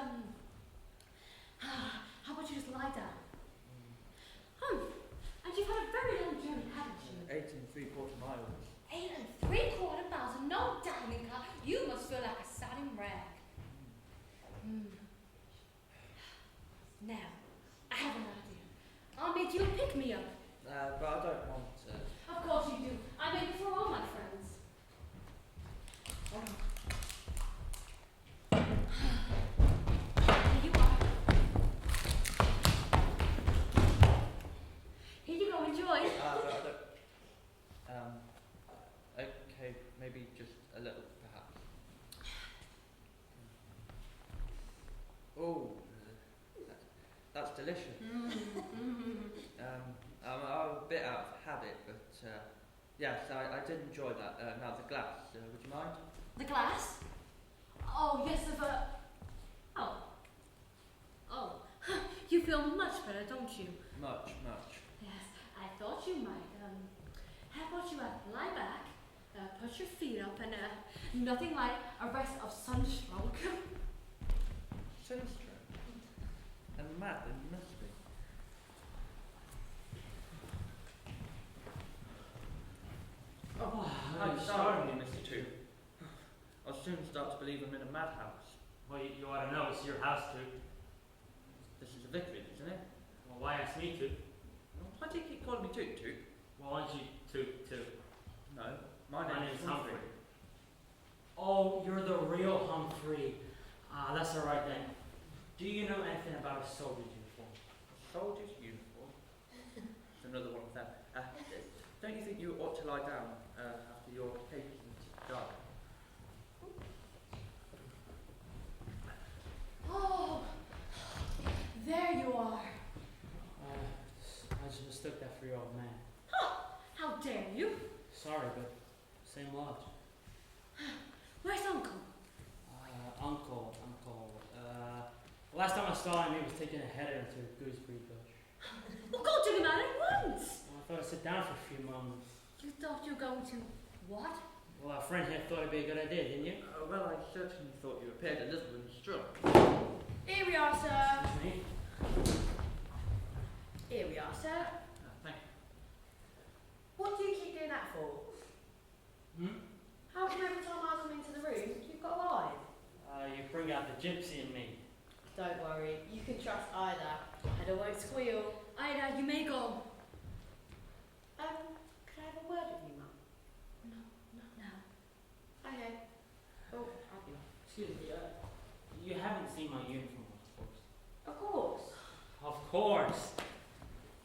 How about you just lie down? And you've had a very long journey, haven't you? 8 3/4 miles. 8 3/4 miles. No dining car. You must feel like a sodding rag. Now, I have an idea. I'll meet you pick me up. But I don't want to. Of course you do. I make it for all my friends. Here you are. Here you go, enjoy. But I don't. Okay, maybe just a little, perhaps. Oh, that's delicious. I'm a bit out of habit, but yes, I did enjoy that. Now the glass, would you mind? The glass? Oh, yes, of a... Oh. Oh. You feel much better, don't you? Much. Yes, I thought you might. How about you lie back, put your feet up, and nothing like a rest of sunstroke. Sunstroke? And mad, it must be. Oh, I'm sorry, Mr. Two. I'll soon start to believe I'm in a madhouse. Well, you ought to know, it's your house too. This is a vicarage, isn't it? Well, why ask me to? Why do you keep calling me Toot Toot? Well, why don't you too? No, my name is Humphrey. Humphrey. Oh, you're the real Humphrey. That's all right then. Do you know anything about a soldier's uniform? A soldier's uniform? It's another one of them. Don't you think you ought to lie down after your cake is done? Oh, there you are. I just mistook that for your old man. How dare you? Sorry, but same lodge. Where's Uncle? Uncle. Last time I saw him, he was taking a header into a gooseberry bush. Well, go dig him out at once. Well, I thought I'd sit down for a few moments. You thought you were going to what? Well, our friend here thought it'd be a good idea, didn't you? Well, I certainly thought you appeared a little unstrung. Here we are, sir. Excuse me? Here we are, sir. Thank you. What do you keep doing that for? How come every time I come into the room, you've got a lie? You bring out the gypsy in me. Don't worry, you can trust Ida. Ida won't squeal. Ida, you may go. Could I have a word with you, Mum? No, not now. Okay. Oh, I'll be. Excuse me, you haven't seen my uniform, of course. Of course. Of course!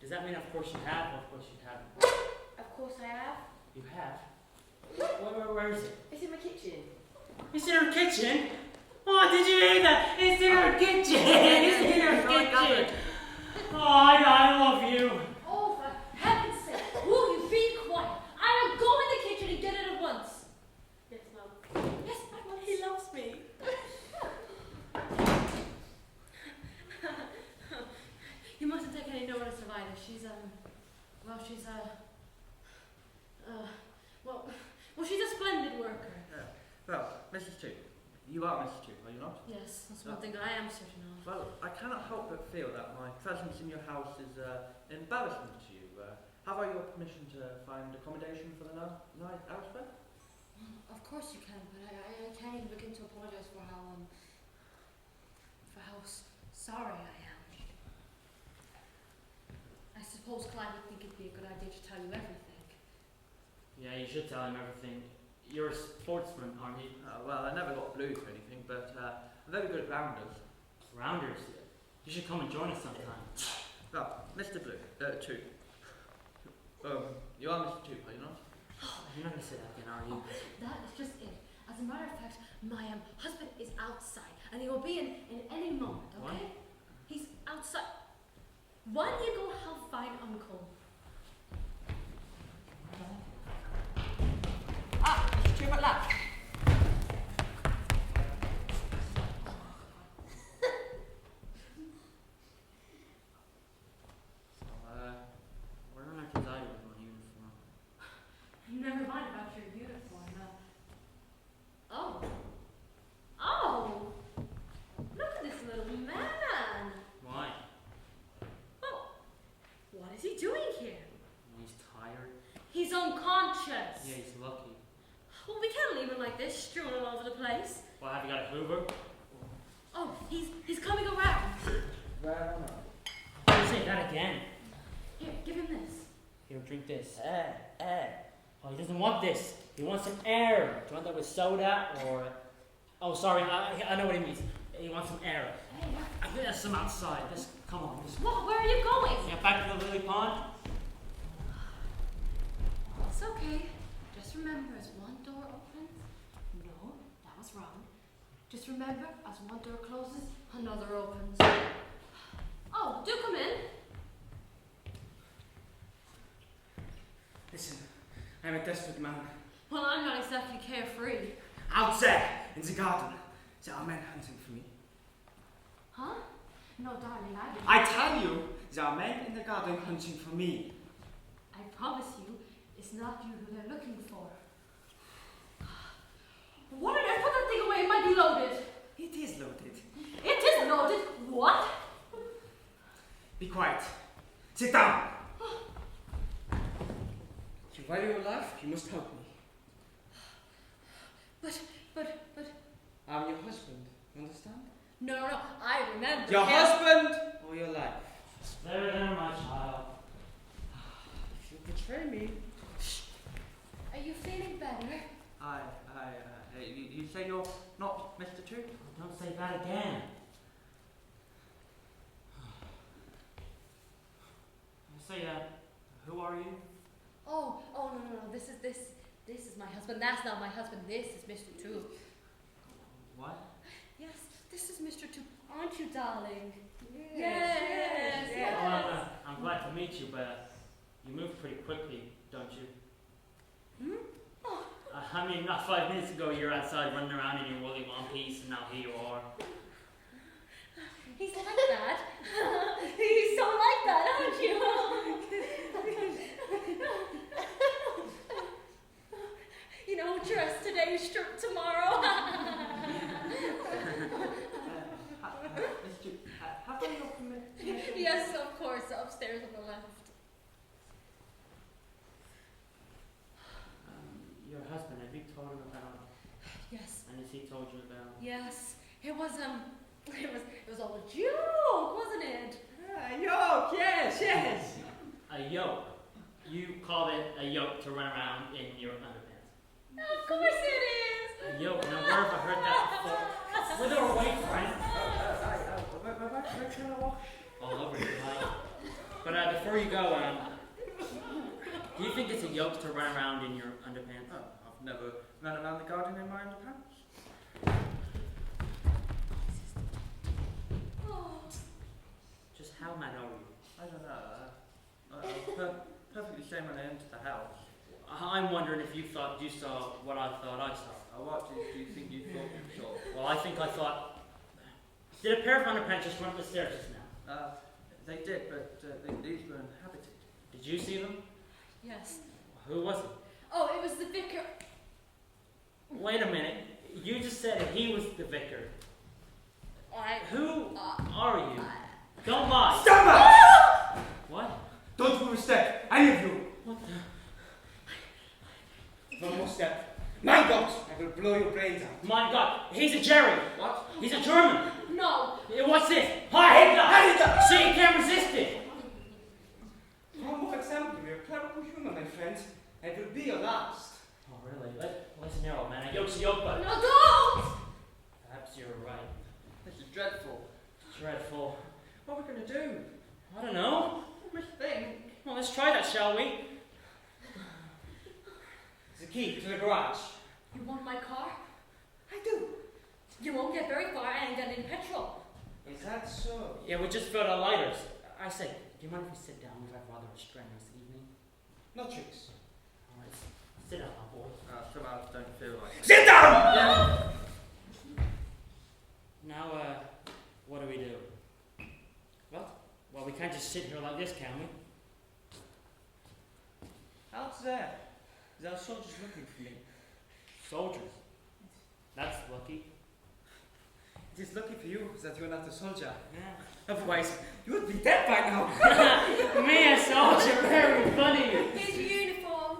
Does that mean of course you have, or of course you haven't? Of course I have. You have? Where is it? It's in my kitchen. It's in her kitchen? Oh, did you hear that? It's in her kitchen! It's in her kitchen! Oh, I love you! Oh, for heaven's sake, will you be quiet? I will go in the kitchen and get it at once. Yes, Mum. Yes, I will. He loves me. You mustn't take any notice of Ida. She's she's a splendid worker. Well, Mrs. Two, you are Mrs. Two, are you not? Yes, that's one thing I am certain of. Well, I cannot help but feel that my presence in your house is an embarrassment to you. Have I your permission to find accommodation for the night elsewhere? Of course you can, but I can't even begin to apologize for how sorry I am. I suppose Clyde would think it'd be a good idea to tell you everything. Yeah, you should tell him everything. You're a sportsman, aren't you? Well, I never got blues or anything, but I'm very good at rounders. Rounders? You should come and join us sometime. Well, Mr. Blue, Two. You are Mr. Two, are you not? You're not going to say that again, are you? That is just it. As a matter of fact, my husband is outside, and he will be in any moment, okay? What? He's outside. Why don't you go help find Uncle? Mr. Two at last. Where on earth is I with my uniform? Never mind about your uniform. Oh! Look at this little man! Why? Oh, what is he doing here? He's tired. He's unconscious. Yeah, he's lucky. Well, we can't leave him like this, strewn all over the place. Well, have you got a Hoover? Oh, he's coming around. Where am I? Don't say that again. Here, Give him this. Here, drink this. Oh, he doesn't want this. He wants some air. Do you want that with soda or... Oh, sorry, I know what he means. He wants some air. Hey, I think there's some outside. Come on. what? Where are you going? Yeah, back to the lily pond. It's okay. Just remember, as one door opens, no, that was wrong. Just remember, as one door closes, another opens. Oh, do come in. Listen, I'm a desperate man. Well, I'm not exactly carefree. Out there, in the garden, there are men hunting for me. Huh? No, darling, I didn't. I tell you, there are men in the garden hunting for me. I promise you, it's not you who they're looking for. What on earth? Put that thing away, it might be loaded. It is loaded. It is loaded. What? Be quiet. Sit down. You value your life, you must help me. But. I'm your husband, understand? No, I remember. Your him. husband or your life? There, my child. If you betray me. Are you feeling better? You say you're not Mr. Two? Don't say that again. Say, who are you? Oh, no. This is my husband. That's not my husband. This is Mr. Two. What? Yes, this is Mr. Two. Aren't you, darling? Yes. Well, I'm glad to meet you, but you move pretty quickly, don't you? Oh. I mean, not 5 minutes ago you were outside running around in your woolly one piece, and now here you are. He's like that. He's so like that, aren't you? You know, dress today, strip tomorrow. Have I your permission? Yes, of course, upstairs on the left. Your husband, have you told him about? Yes. And has he told you about? Yes. It was all a joke, wasn't it? A yoke, yes. A yoke. You called it a yoke to run around in your underpants. Of course it is. A yoke. Now, where have I heard that before? With our white friend. All over you, right? But before you go, do you think it's a yoke to run around in your underpants? Oh, I've never run around the garden in my underpants. Oh. Just how mad are you? I don't know. I was perfectly sane when I entered the house. I'm wondering if you thought you saw what I thought I saw. What do you think you thought you saw? Well, I think I thought... Did a pair of underpants just run up the stairs just now? They did, but these were inhabited. Did you see them? Yes. Who was it? Oh, it was the vicar. Wait a minute. You just said he was the vicar. Who Uh, are you? Don't lie. Stand back! What? Don't move a step, any of you. What the... One more step. My God, I will blow your brains out. My God, he's a Jerry. What? He's a German. No. What's this? Hi, Hitler! See, you can't resist it. One more example of your clerical humor, my friend. It will be your last. Oh, really? Listen here, old man. A yoke's a yoke, but... No, don't. Perhaps you're right. This is dreadful. Dreadful. What are we going to do? I don't know. We think. Well, let's try that, shall we? The key to the garage. You want my car? I do. You won't get very far and get in petrol. Is that so? Yeah, we just filled our lighters. I say, do you mind if we sit down? We've had rather a strenuous evening. No tricks. All right, sit down, my boy. Somehow I don't feel like it. Sit down! Yeah. Now, what do we do? Well, we can't just sit here like this, can we? Out there. There are soldiers looking for me. Soldiers. That's lucky. It is lucky for you that you are not a soldier. Yeah. Otherwise, you would be dead by now. Me, a soldier, very funny. His uniform.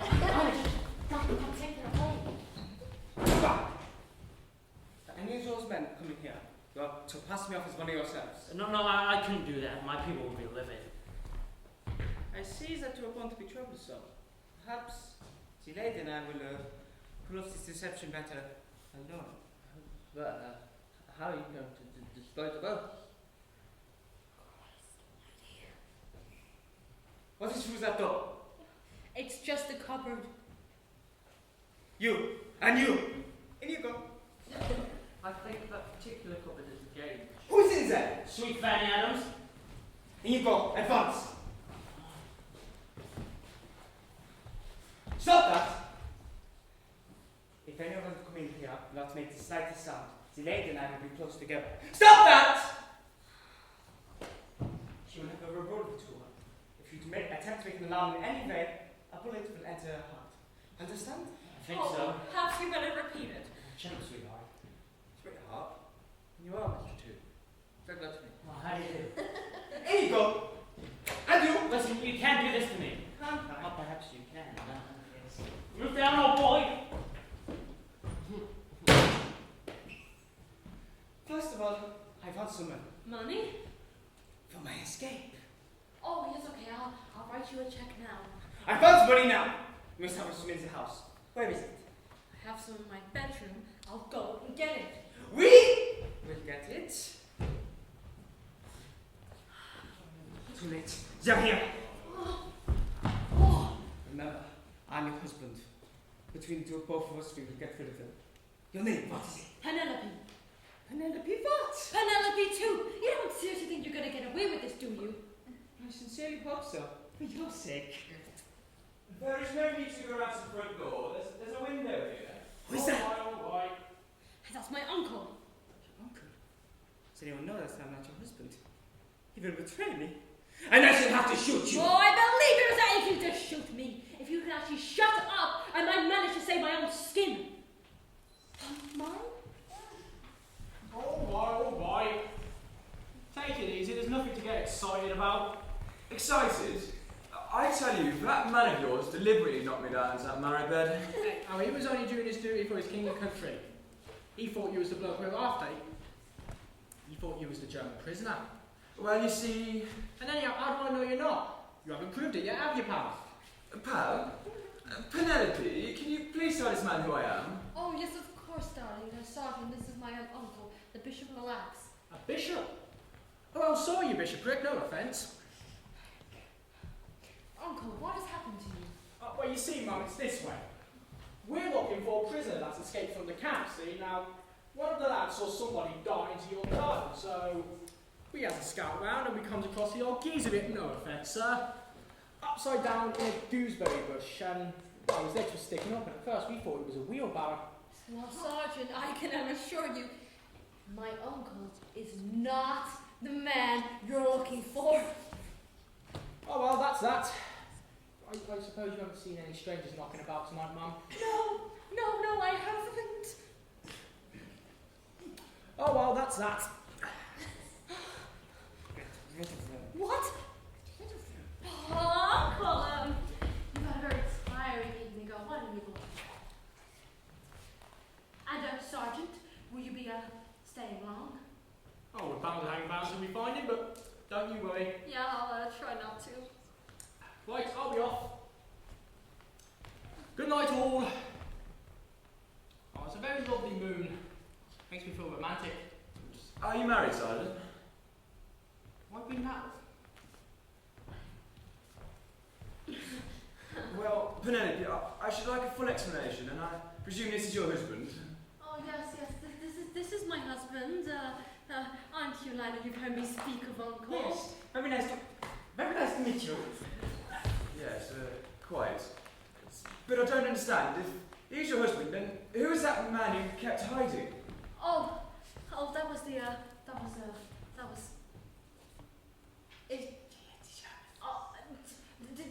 Doctor, come take her home. Stop. Any of those men coming here, you are to pass me off as one of yourselves. No, I couldn't do that. My people would be livid. I see that you want to be troublesome. Perhaps the lady and I will pull off this deception better alone. But how are you going to dispose of both? What is through that door? It's just a cupboard. You! And you! In you go. I think that particular cupboard is the cage. Who's in there? Sweet Fanny Adams. In you go. Advance. Stop that! If anyone come in here, not make the slightest sound, the lady and I will be close together. Stop that! She will have a revolver to her. If you attempt to make an alarm in any way, a bullet will enter her heart. Understand? I think so. Perhaps you better repeat it. Check, sweetheart. Sweetheart, you are Mr. Two. Very good to me. Well, how do you do? In you go! And you! Listen, you can't do this to me. Can't Well, perhaps you can. Move down, old boy. First of all, I want some money Money? for my escape. Oh, yes, okay. I'll write you a check now. I want money now! You must have some in the house. Where is it? I have some in my bedroom. I'll go and get it. We will get it. Too late. They're here. Remember, I'm your husband. Between the two of both of us, we will get rid of them. Your name, what is it? Penelope. Penelope what? Penelope too. You don't seriously think you're going to get away with this, do you? I sincerely hope so. For your sake. There is no need to go around to the front door. There's a window here. Who's that? All right. That's my uncle. Your uncle. So you will know that I'm not your husband. He will betray me. And I shall have to shoot you. Oh, I believe it was anything to shoot me. If you could actually shut up, I might manage to save my own skin. Mine? All right. Take it easy, there's nothing to get excited about. Excited? I tell you, that man of yours deliberately knocked me down into that marrow bed. Oh, he was only doing his duty for his king and country. He thought you was the bloke we were after. He thought you was the German prisoner. Well, you see... And anyhow, how do I know you're not? You haven't proved it yet, have you, pal? Pal? Penelope, can you please tell this man who I am? Oh, yes, of course, darling. Sergeant, this is my uncle, the Bishop of Lax. A bishop? Oh, well, sorry, you bishopric, no offence. Uncle, what has happened to you? Well, you see, Mum, it's this way. We're looking for a prisoner that's escaped from the camp, see? Now, one of the lads saw somebody die into your garden, so we had to scout round and we comes across the old geezer bit, no offence, sir. Upside down in a gooseberry bush, and well, his legs were sticking up, and at first we thought it was a wheelbarrow. Well, Sergeant, I can assure you, my uncle is not the man you're looking for. Oh, well, that's that. I suppose you haven't seen any strangers knocking about tonight, Mum? No, I haven't. Oh, well, that's that. What? Oh, Uncle, you've had a very tiring evening. Why don't you go? And, Sergeant, will you be, staying long? Oh, we're bound to hang about till we find him, but don't you worry. Yeah, I'll, try not to. Right, I'll be off. Good night, all. Oh, it's a very lovely moon. Makes me feel romantic. Are you married, Sergeant? What been that? Well, Penelope, I should like a full explanation, and I presume this is your husband. Oh, yes, this is my husband. Aren't you glad that you've heard me speak of Uncle? Yes. Very nice to meet you. Yes, quite. But I don't understand. If he's your husband, then who is that man you kept hiding? Oh, that was it.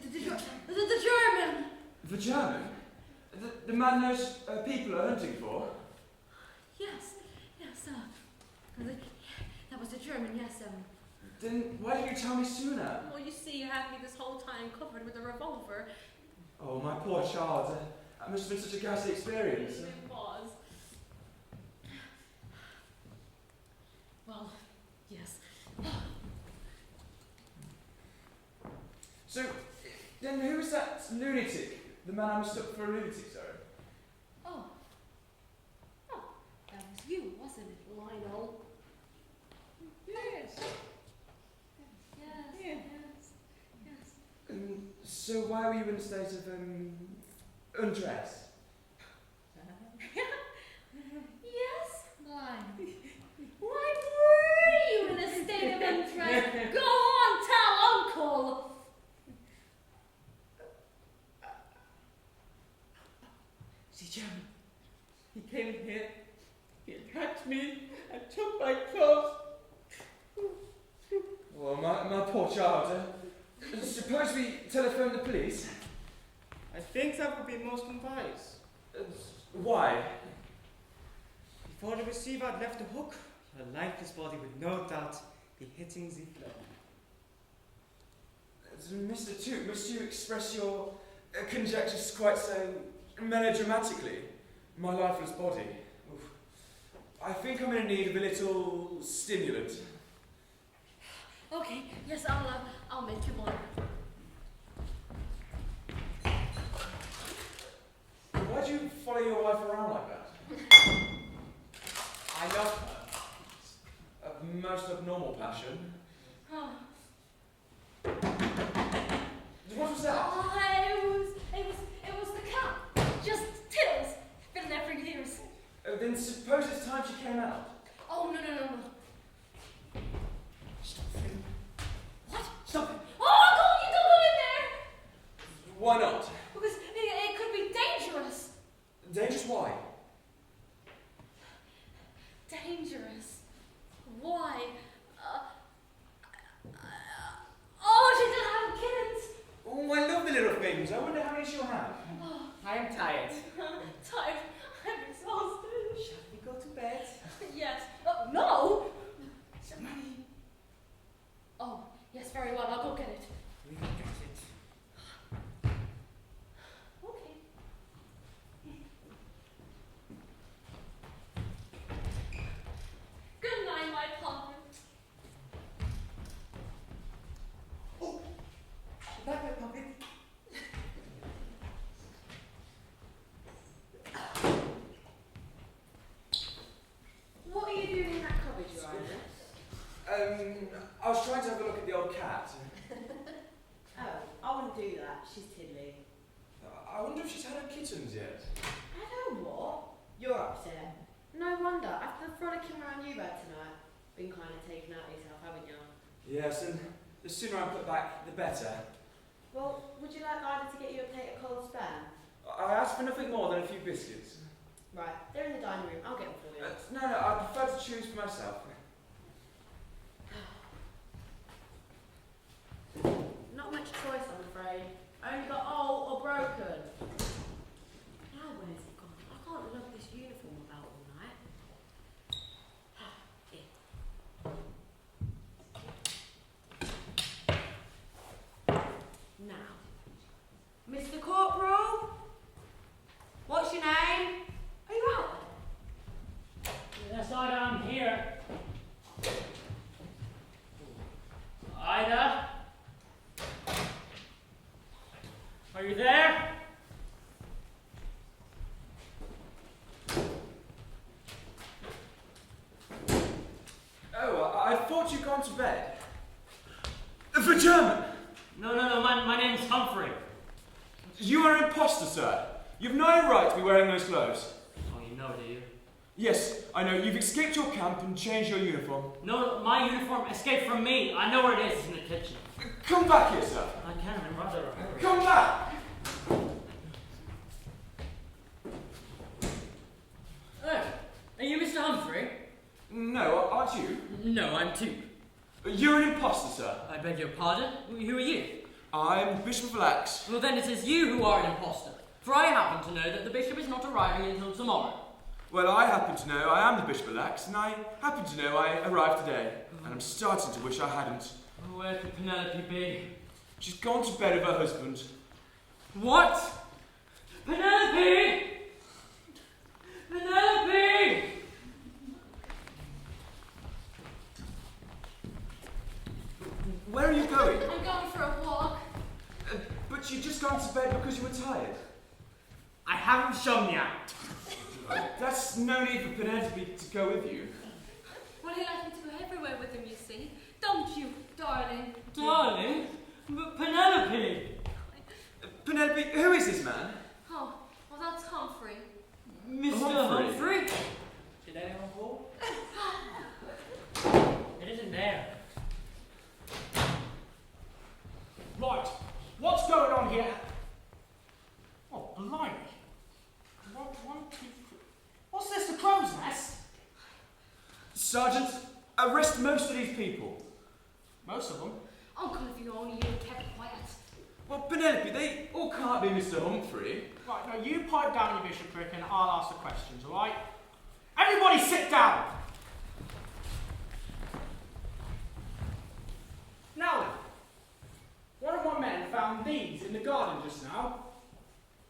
The German. The German? The man those people are hunting for? Yes, that was the German, yes, Then why didn't you tell me sooner? Well, you see, you had me this whole time covered with a revolver. Oh, my poor child. That must have been such a ghastly experience. It was. Well, yes. So, Then who was that lunatic? The man I mistook for a lunatic, sorry. Oh. Oh, that was you, wasn't it, Lionel? Yes. Yes. So why were you in a state of, undress? Yes, Lionel. Why were you in a state of undress? Go on, tell Uncle. See, Jeremy, he came in here, he attacked me, and took my clothes. Well, my poor child. Suppose we telephone the police? I think that would be most unwise. Why? Before the receiver had left the hook, your lifeless body would no doubt be hitting the floor. Mr. Toot, must you express your conjectures quite so melodramatically? My lifeless body. Oof. I think I'm in need of a little stimulant. Okay, yes, I'll make you one. Why do you follow your wife around like that? I love her. A most abnormal passion. Oh. What was that? Oh, it was the cat. Just Tiddles. Been there for years. Then suppose it's time she came out. Oh, no. Stop it. What? Stop it. Oh, Uncle, you don't go in there. Why not? Because it could be dangerous. Dangerous why? Dangerous. Why? Oh, she didn't have kittens. Oh, I love the little things. I wonder how many she'll have. Oh, I am tired. tired. I'm exhausted. Shall we go to bed? Yes. No. Oh, yes, very well. I'll go get it. We will get it. Okay. Good night, my comfort. Back my pocket. What are you doing in that cupboard, Your Highness? I was trying to have a look at the old cat. Oh, I wouldn't do that. She's tiddly. I wonder if she's had her kittens yet. I know what? You're upset. No wonder. After frolicking around you bed tonight, been kind of taken out of yourself, haven't you? Yes, and the sooner I'm put back, the better. Well, would you like Ida to get you a plate of cold spam? I asked for nothing more than a few biscuits. Right, they're in the dining room. I'll get them for you. No, I prefer to choose for myself. Not much choice, I'm afraid. Only got old or broken. Now where's it gone? I can't lug this uniform about all night. Here. Now, Mr. Corporal, what's your name? Are you out there? Yes, Ida, I'm here. Ida? Are you there? Oh, I thought you'd gone to bed. For German! No, my name's Humphrey. You are an imposter, sir. You've no right to be wearing those clothes. Oh, you know, do you? Yes, I know. You've escaped your camp and changed your uniform. No, my uniform escaped from me. I know where it is. It's in the kitchen. Come back here, sir. I can, I'm rather a hurry. Come back! Oh, are you Mr. Humphrey? No, aren't you? No, I'm Toop. You're an imposter, sir. I beg your pardon? Who are you? I'm Bishop of Lax. Well, then it is you who are an imposter. For I happen to know that the bishop is not arriving until tomorrow. Well, I happen to know I am the Bishop of Lax, and I happen to know I arrived today. And I'm starting to wish I hadn't. Where could Penelope be? She's gone to bed with her husband. What? Penelope! Penelope! Where are you going? I'm going for a walk. But But you just gone to bed because you were tired. I have insomnia. That's no need for Penelope to go with you. Well, he likes me to go everywhere with him, you see. Don't you, darling? Darling? But Penelope! Penelope, who is this man? Oh, well, that's Humphrey. Mr. Humphrey? Humphrey? Did anyone call? It isn't there. Right, what's going on here? Oh, blimey. One, two, three. What's this, the crow's nest? Sergeant, arrest most of these people. Most of them. Uncle, if you only you'd kept quiet. Well, Penelope, they all can't be Mr. Humphrey. Right, now you pipe down your bishopric and I'll ask the questions, alright? Everybody sit down! Now then, one of my men found these in the garden just now.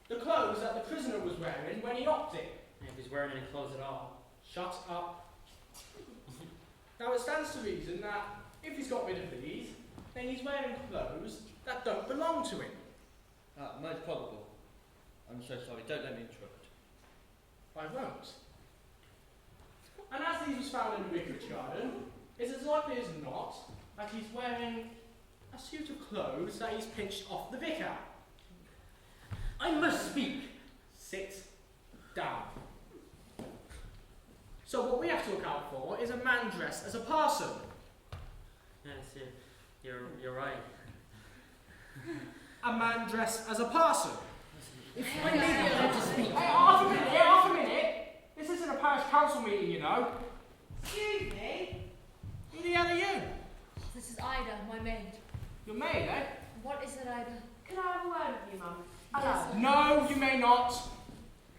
The clothes that the prisoner was wearing when he knocked it. If he's wearing any clothes at all. Shut up. Now it stands to reason that if he's got rid of these, then he's wearing clothes that don't belong to him. Most probable. I'm so sorry, don't let me interrupt. I won't. And as these was found in the vicarage garden, it's as likely as not that he's wearing a suit of clothes that he's pinched off the vicar. I must speak. Sit down. So what we have to account for is a man dressed as a parson. Yes, you're right. A man dressed as a parson. If I may be allowed to speak. Hey, half a minute. This isn't a parish council meeting, you know. Excuse me. Who the hell are you? This is Ida, my maid. Your maid, eh? What is it, Ida? Can I have a word with you, Mum? Yes. No, you may not.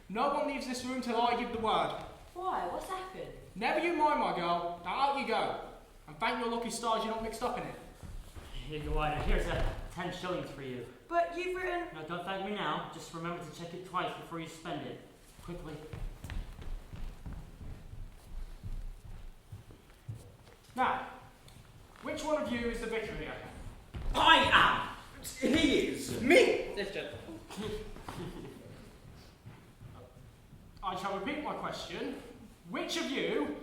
No one leaves this room till I give the word. Why? What's happened? Never you mind, my girl. Now out you go. And thank your lucky stars you're not mixed up in it. Here you go, Ida. Here's 10 shillings for you. But you've written... No, don't thank me now. Just remember to check it twice before you spend it. Quickly. Now, which one of you is the vicar here? I am! He is! Me! This gentleman. I shall repeat my question. Which of you,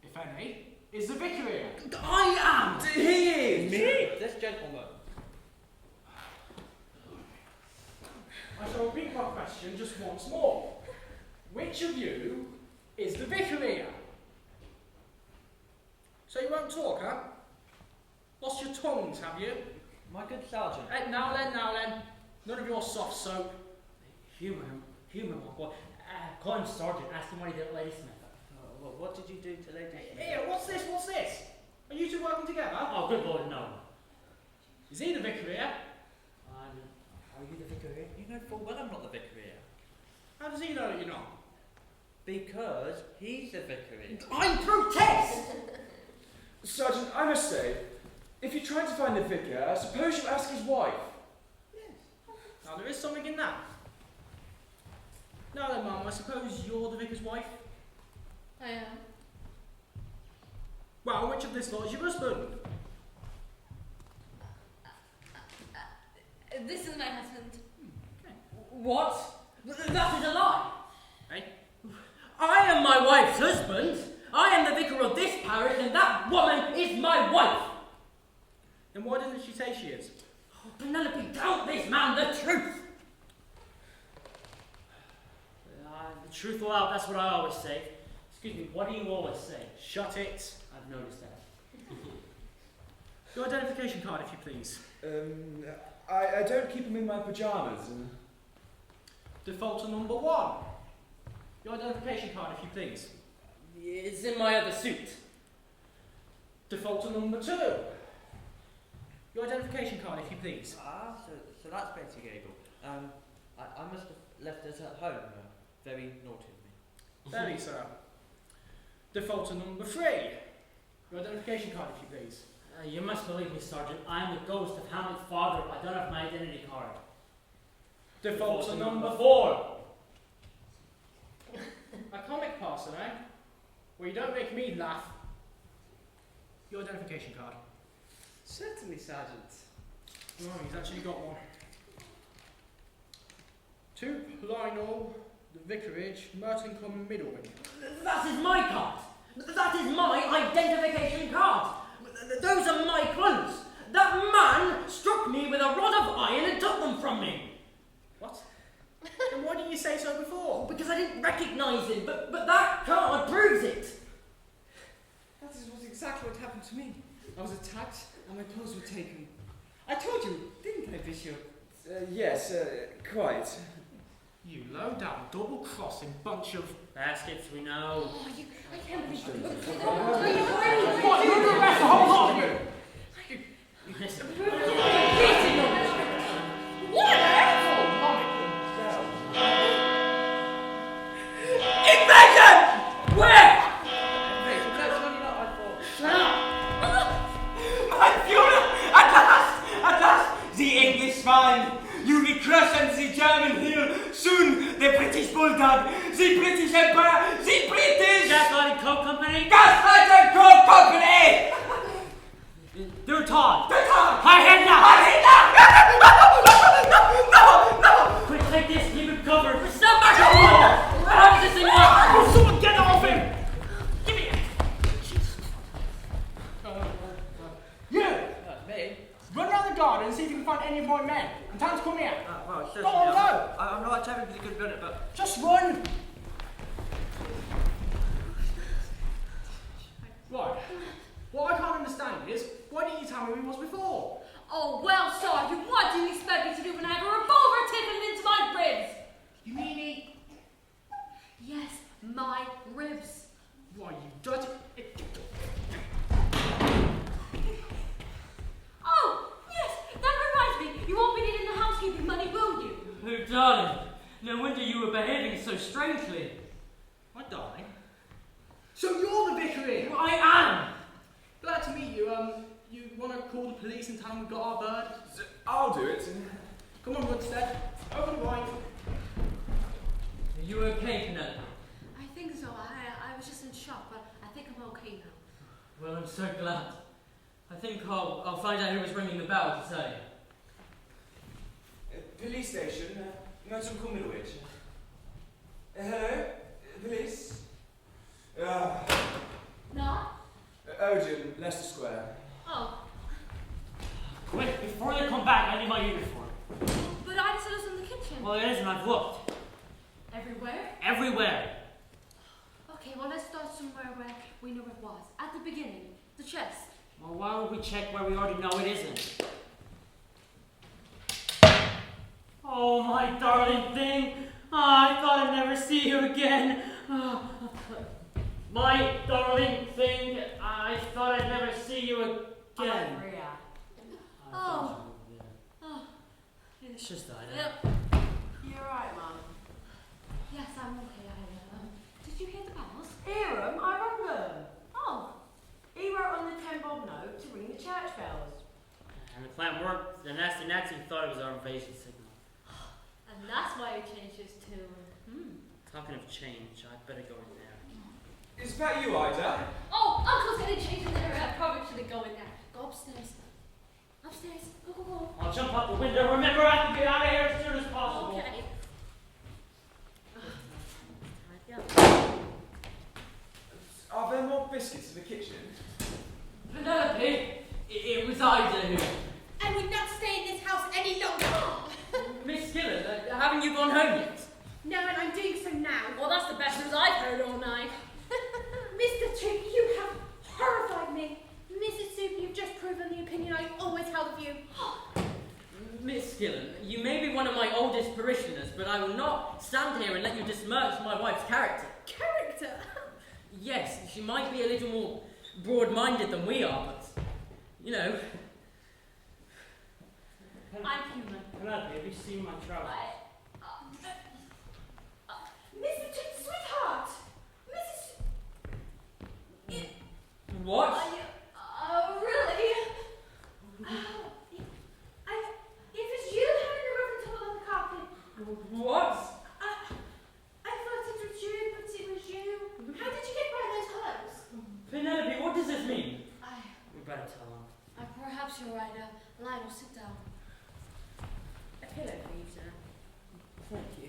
if any, is the vicar here? I am! He is! Me? This gentleman. I shall repeat my question just once more. Which of you is the vicar here? So you won't talk, huh? Lost your tongues, have you? My good sergeant. Hey, now then. None of your soft soap. Humour, my boy. Call him Sergeant. Ask him what he did at Ladysmith. Well, what did you do to Lady Smith? Here, what's this? Are you two working together? Oh, good Lord, no. Is he the vicar here? Are you the vicar here? You know full well I'm not the vicar here. How does he know that you're not? Because he's the vicar here. I protest! Sergeant, I must say, if you're trying to find the vicar, I suppose you ask his wife. Now there is something in that. Now then, Mum, I suppose you're the vicar's wife? I am. Well, which of this lot is your husband? This is my husband. What? That is a lie. Hey? I am my wife's husband. I am the vicar of this parish, and that woman is my wife. Then why doesn't she say she is? Oh, Penelope, tell this man the truth. The truth will out, that's what I always say. Excuse me, what do you always say? Shut it. I've noticed that. Your identification card, if you please. I don't keep them in my pyjamas. Defaulter number 1. Your identification card, if you please. It's in my other suit. Defaulter number 2. Your identification card, if you please. So that's Betty Gable. I must have left it at home. Very naughty of me. Very, sir. Defaulter number 3. Your identification card, if you please. You must believe me, Sergeant. I am the ghost of Hamlet's father. I don't have my identity card. Defaulter number 4. A comic parson, eh? Well, you don't make me laugh. Your identification card. Certainly, Sergeant. Oh, he's actually got one. To Lionel, the vicarage, Merton Common, Middlewing. That is my card. That is my identification card. Those are my clothes. That man struck me with a rod of iron and took them from me. What? Then why didn't you say so before? Because I didn't recognise him, but that card proves it. That was exactly what happened to me. I was attacked and my clothes were taken. I told you, didn't I, Bishop? Yes, quite. You low-down, double-crossing bunch of... Baskets, we know. Oh, I can't believe you. What? You're the rest of the whole lot of you! Listen. Invasion! Where? My Führer! At last, the English spine! You will crush and the German heel! Soon, the British bulldog! The British Empire! The British... Gaslight and Coke Company? Gaslight and Coke Company! They're Todd. High hand now! No! Quick, take this, keep him covered. Stand back! How does this thing work? Oh, someone get off him! Give me it. You! Me? Run around the garden and see if you can find any of my men. And time to come here. Well, sure. Go on, go! I'm not a terribly good runner, but... Just run! Right. What I can't understand is, why didn't you tell me who he was before? Oh, well, Sergeant, what do you expect me to do when I have a revolver tickled into my ribs? You mean he... Yes, my ribs. Why, you dirty... Oh, yes, that reminds me. You won't be needing the housekeeping money, will you? Oh, darling. No wonder you were behaving so strangely. My darling. So you're the vicarage! Well, I am. Glad to meet you. You want to call the police and tell them we've got our bird? I'll do it. Come on, Woodstead. Over the wine. Are you okay, Penelope? I think so. I was just in shock, but I think I'm okay now. Well, I'm so glad. I think I'll find out who was ringing the bell to tell you. Police station, Merton Common, Middlewich. Hello? Police? No? Odeon, Leicester Square. Oh, Quick, before they come back, I need my uniform. but I said it was in the kitchen. Well, it isn't. I've looked. Everywhere? Everywhere. Okay, well, let's start somewhere where we know it was. At the beginning, the chest. Well, why would we check where we already know it isn't? Oh, my darling thing. I thought I'd never see you again. My darling thing. I thought I'd never see you again. Oh. Yeah. Oh. It's just that. Yep. You're right, Mum. Yes, I'm okay. Did you hear the bells? Hear 'em? I rang them. Oh. He wrote on the 10-bob note to ring the church bells. And the plan worked. The nasty Nazi thought it was our invasion signal. And that's why he changed his tune. Talking of change, I'd better go in there. Is that you, Ida? Oh, Uncle's gonna change in there. I probably should go in there. Go upstairs. Upstairs. Go. I'll jump out the window. Remember, I have to get out of here as soon as possible. Okay. Are there more biscuits in the kitchen? Penelope, it was Ida who... I would not stay in this house any longer. Miss Skillen, haven't you gone home yet? No, and I'm doing so now. Well, that's the best news I've heard all night. Mr. Trick, you have horrified me. Mrs. Soup, you've just proven the opinion I always held of you. Miss Skillen, you may be one of my oldest parishioners, but I will not stand here and let you besmirch my wife's character. Character? Yes, she might be a little more broad-minded than we are, but, you know... I'm human. Penelope, have you seen my trousers? Mr. Trick, sweetheart! Mrs. What? Really? If it's you having a rough and tumble on the carpet. What? I thought it was you, but it was you. How did you get by those clothes? Penelope, what does this mean? We better tell him. Perhaps you're right. Lionel, sit down. A pillow, please, sir. Thank you.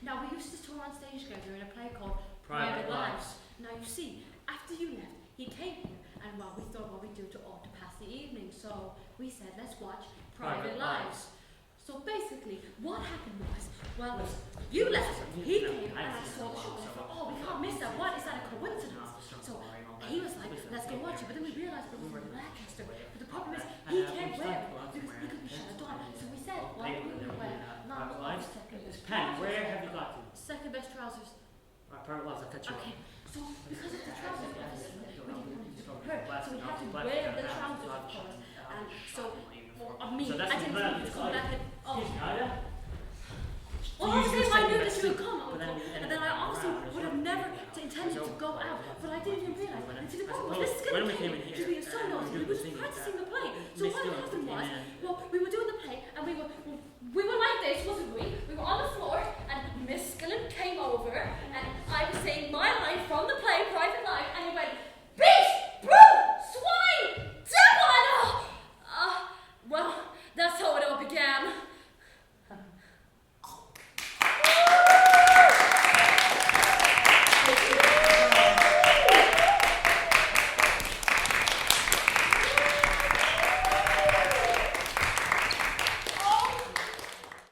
Now, we used to tour on stage together in a play called Private Lives. Now, you see, after you left, he came here, and well, we thought what we'd do to pass the evening, so we said, let's watch Private Lives. So basically, what happened was, well, you left, he came, and I saw the show, and I thought, oh, we can't miss that. What is that, a coincidence? So he was like, let's go watch it, but then we realised it was in Lancaster. But the problem is, he can't wear it because he could be shut down. So we said, well, we would wear second best Pen, trousers. where have you got to? Second best trousers. Right, Private Lives, I'll cut you Okay, off. so because of the trousers, obviously, we didn't want it to hurt, so we had to wear the trousers, of course. And so, So that's I didn't the think you'd come back and, oh. Excuse me, Ida? Well, You obviously, used if I to knew say that you would come, but then we and then I obviously would have never intended to go out, but I didn't even realise. And see, the problem was, this is when going we to came in because here, we were so and we nosy, were we were doing just the thing practicing the play.